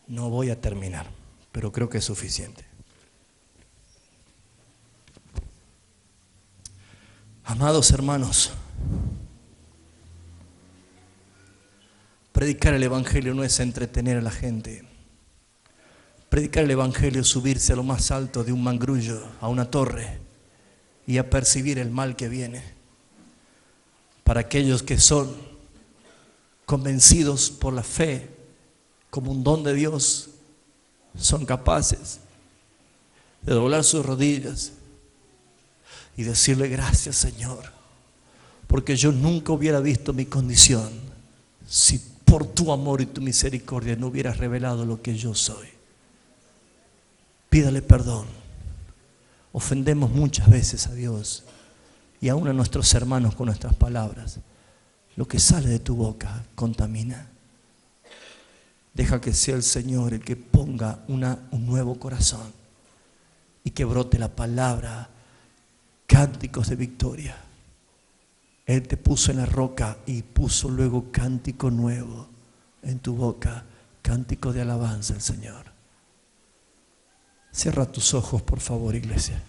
No voy a terminar, pero creo que es suficiente. Amados hermanos, predicar el Evangelio no es entretener a la gente. Predicar el Evangelio es subirse a lo más alto de un mangrullo, a una torre, y a percibir el mal que viene. Para aquellos que son convencidos por la fe, como un don de Dios, son capaces de doblar sus rodillas y decirle: gracias, Señor, porque yo nunca hubiera visto mi condición si por tu amor y tu misericordia no hubieras revelado lo que yo soy. Pídale perdón. Ofendemos muchas veces a Dios y aún a nuestros hermanos con nuestras palabras. Lo que sale de tu boca contamina. Deja que sea el Señor el que ponga un nuevo corazón y que brote la palabra, cánticos de victoria. Él te puso en la roca y puso luego cántico nuevo en tu boca, cántico de alabanza al Señor. Cierra tus ojos, por favor, iglesia.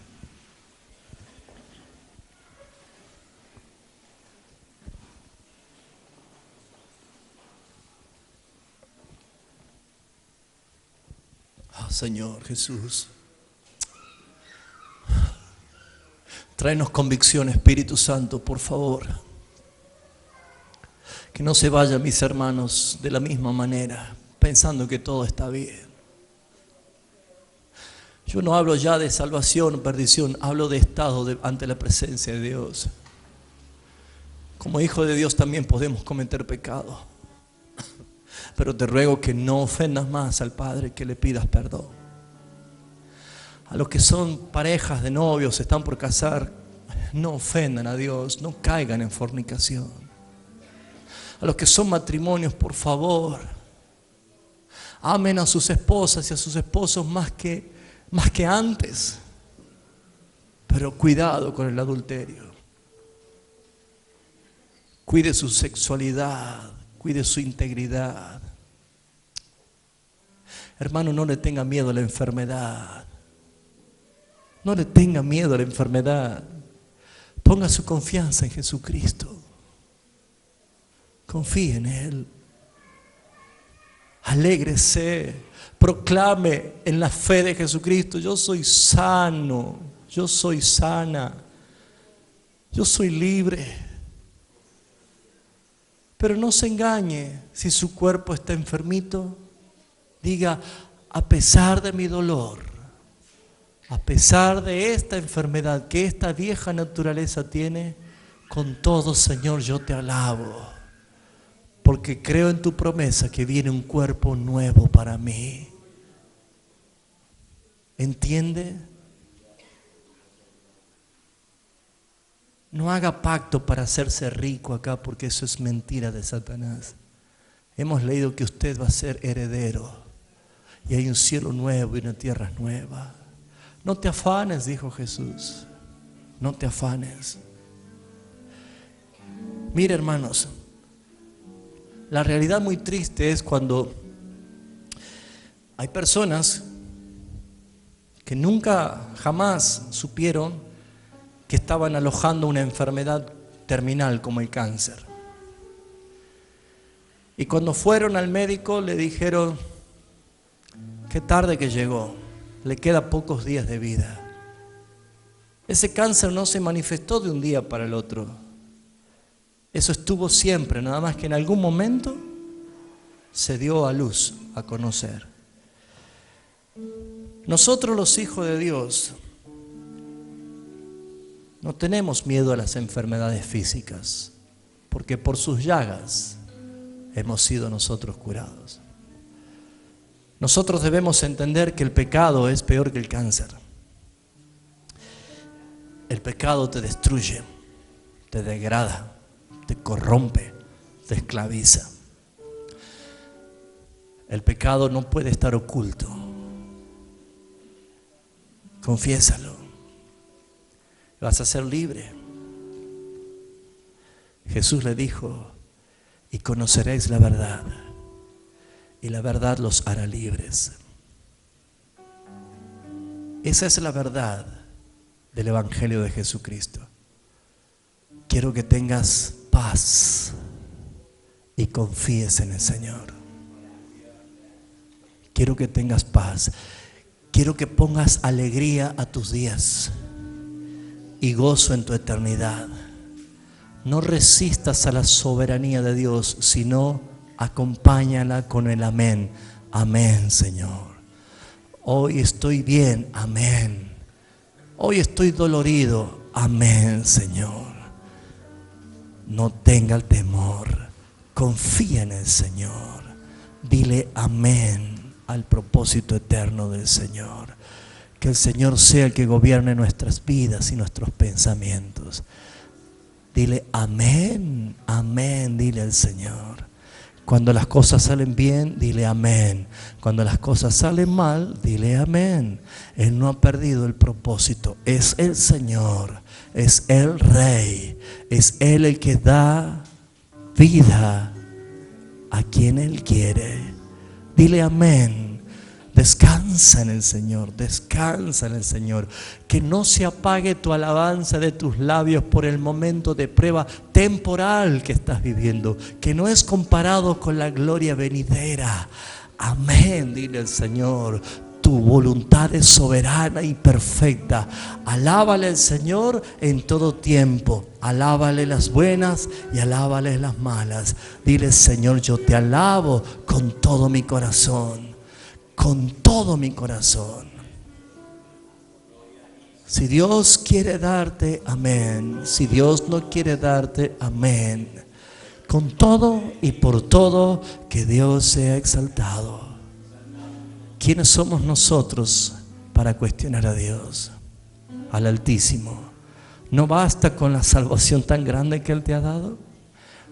Señor Jesús, tráenos convicción, Espíritu Santo, por favor. Que no se vayan mis hermanos de la misma manera, pensando que todo está bien. Yo no hablo ya de salvación o perdición, hablo de estado ante la presencia de Dios. Como hijo de Dios también podemos cometer pecado. Pero te ruego que no ofendas más al Padre, que le pidas perdón. A los que son parejas de novios, están por casar, no ofendan a Dios, no caigan en fornicación. A los que son matrimonios, por favor, amen a sus esposas y a sus esposos más que antes. Pero cuidado con el adulterio. Cuide su sexualidad, cuide su integridad. Hermano, no le tenga miedo a la enfermedad. No le tenga miedo a la enfermedad. Ponga su confianza en Jesucristo. Confíe en Él. Alégrese. Proclame en la fe de Jesucristo: yo soy sano, yo soy sana, yo soy libre. Pero no se engañe. Si su cuerpo está enfermito, diga: a pesar de mi dolor, a pesar de esta enfermedad que esta vieja naturaleza tiene, con todo, Señor, yo te alabo, porque creo en tu promesa que viene un cuerpo nuevo para mí. ¿Entiende? No haga pacto para hacerse rico acá, porque eso es mentira de Satanás. Hemos leído que usted va a ser heredero y hay un cielo nuevo y una tierra nueva. No te afanes, dijo Jesús. No te afanes. Mira, hermanos, la realidad muy triste es cuando hay personas que nunca, jamás supieron que estaban alojando una enfermedad terminal como el cáncer. Y cuando fueron al médico le dijeron, qué tarde que llegó, le queda pocos días de vida. Ese cáncer no se manifestó de un día para el otro. Eso estuvo siempre, nada más que en algún momento se dio a luz, a conocer. Nosotros los hijos de Dios no tenemos miedo a las enfermedades físicas, porque por sus llagas hemos sido nosotros curados. Nosotros debemos entender que el pecado es peor que el cáncer. El pecado te destruye, te degrada, te corrompe, te esclaviza. El pecado no puede estar oculto. Confiésalo. Vas a ser libre. Jesús le dijo, y conoceréis la verdad, y la verdad los hará libres. Esa es la verdad del Evangelio de Jesucristo. Quiero que tengas paz y confíes en el Señor. Quiero que tengas paz. Quiero que pongas alegría a tus días y gozo en tu eternidad. No resistas a la soberanía de Dios, sino acompáñala con el amén. Amén, Señor. Hoy estoy bien, amén. Hoy estoy dolorido, amén, Señor. No tenga el temor, confía en el Señor. Dile amén al propósito eterno del Señor. Que el Señor sea el que gobierne nuestras vidas y nuestros pensamientos. Dile amén, amén, dile al Señor. Cuando las cosas salen bien, dile amén. Cuando las cosas salen mal, dile amén. Él no ha perdido el propósito. Es el Señor, es el Rey, es Él el que da vida a quien Él quiere. Dile amén. Descansa en el Señor, descansa en el Señor. Que no se apague tu alabanza de tus labios por el momento de prueba temporal que estás viviendo, que no es comparado con la gloria venidera. Amén, dile al Señor. Tu voluntad es soberana y perfecta. Alábale al Señor en todo tiempo. Alábale las buenas y alábale las malas. Dile, Señor, yo te alabo con todo mi corazón. Con todo mi corazón. Si Dios quiere darte, amén. Si Dios no quiere darte, amén. Con todo y por todo, que Dios sea exaltado. ¿Quiénes somos nosotros para cuestionar a Dios? Al Altísimo. ¿No basta con la salvación tan grande que Él te ha dado?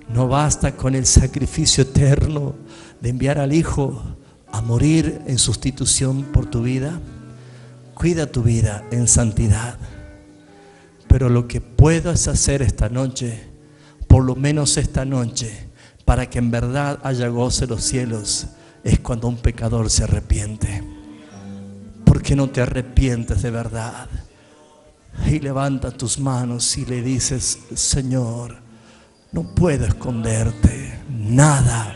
¿No basta con el sacrificio eterno de enviar al Hijo a morir en sustitución por tu vida? Cuida tu vida en santidad. Pero lo que puedas hacer esta noche, por lo menos esta noche, para que en verdad haya gozo en los cielos, es cuando un pecador se arrepiente. ¿Por qué no te arrepientes de verdad? Y levanta tus manos y le dices, Señor, no puedo esconderte nada.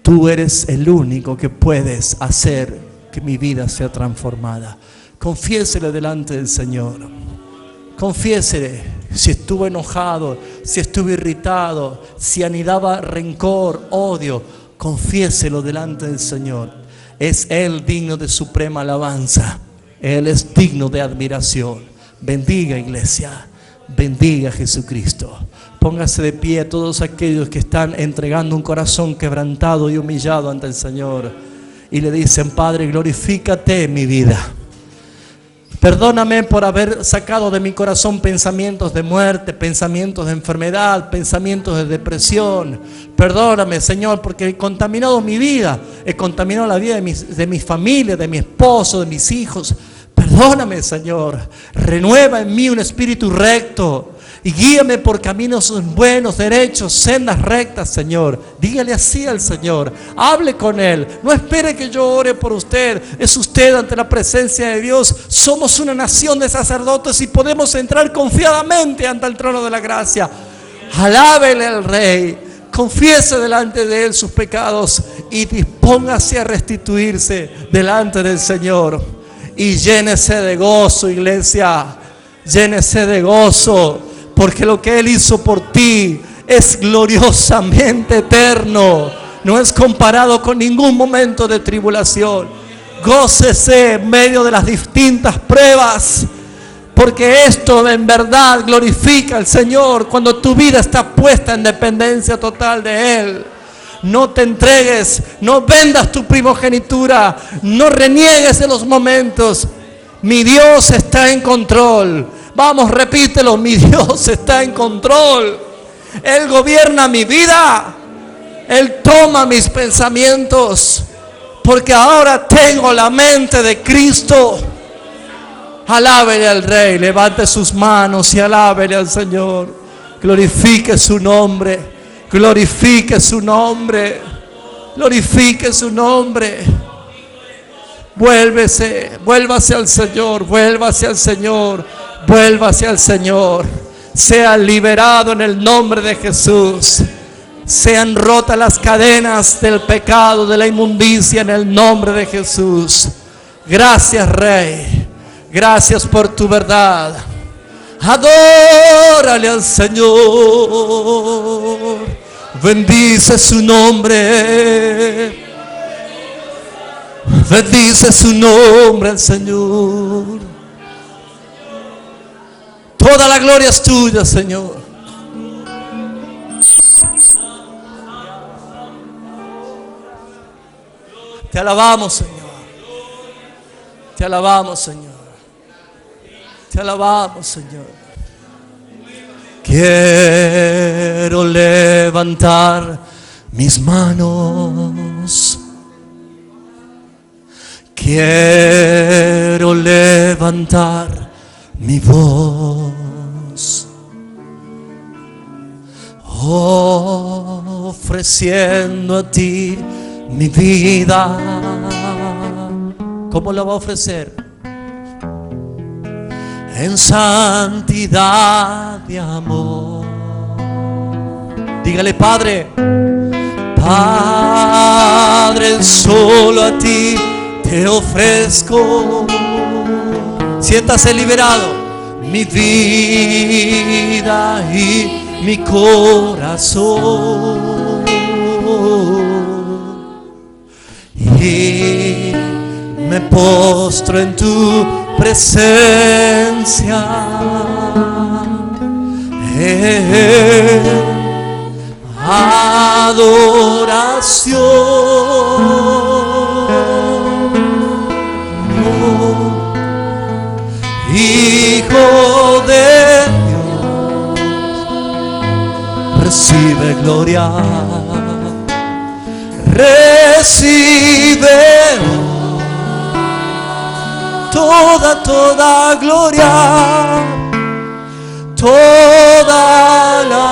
Tú eres el único que puedes hacer que mi vida sea transformada. Confiésele delante del Señor. Confiésele si estuvo enojado, si estuvo irritado, si anidaba rencor, odio. Confiéselo delante del Señor. Es Él digno de suprema alabanza. Él es digno de admiración. Bendiga, iglesia. Bendiga a Jesucristo. Póngase de pie todos aquellos que están entregando un corazón quebrantado y humillado ante el Señor. Y le dicen, Padre, glorifícate en mi vida. Perdóname por haber sacado de mi corazón pensamientos de muerte, pensamientos de enfermedad, pensamientos de depresión. Perdóname, Señor, porque he contaminado mi vida. He contaminado la vida de mi familia, de mi esposo, de mis hijos. Perdóname, Señor. Renueva en mí un espíritu recto. y guíame por caminos buenos, derechos, sendas rectas, Señor. Dígale así al Señor, hable con Él. No espere que yo ore por usted. Es usted ante la presencia de Dios. Somos una nación de sacerdotes y podemos entrar confiadamente ante el trono de la gracia. Alábele al Rey, confiese delante de Él sus pecados y dispóngase a restituirse delante del Señor. Y llénese de gozo, iglesia. Llénese de gozo, porque lo que Él hizo por ti es gloriosamente eterno. No es comparado con ningún momento de tribulación. Gócese en medio de las distintas pruebas, porque esto en verdad glorifica al Señor cuando tu vida está puesta en dependencia total de Él. No te entregues, no vendas tu primogenitura, no reniegues de los momentos. Mi Dios está en control. Vamos, repítelo, mi Dios está en control. Él gobierna mi vida. Él toma mis pensamientos, porque ahora tengo la mente de Cristo. Alábele al Rey, levante sus manos y alábele al Señor. Glorifique su nombre, glorifique su nombre, glorifique su nombre. Vuélvase al Señor, vuélvase al Señor, vuélvase al Señor. Sea liberado en el nombre de Jesús. Sean rotas las cadenas del pecado, de la inmundicia, en el nombre de Jesús. Gracias, Rey. Gracias por tu verdad. Adórale al Señor. Bendice su nombre. Bendice su nombre al Señor. Toda la gloria es tuya, Señor. Te alabamos, Señor. Te alabamos, Señor. Te alabamos, Señor. Quiero levantar mis manos. Quiero levantar mi voz, ofreciendo a ti mi vida. ¿Cómo la va a ofrecer? En santidad de amor. Dígale, Padre, Padre, solo a ti te ofrezco. Siéntase liberado. Mi vida y mi corazón. Y me postro en tu presencia. Adoración. Hijo de Dios, recibe gloria, recibe toda gloria, toda la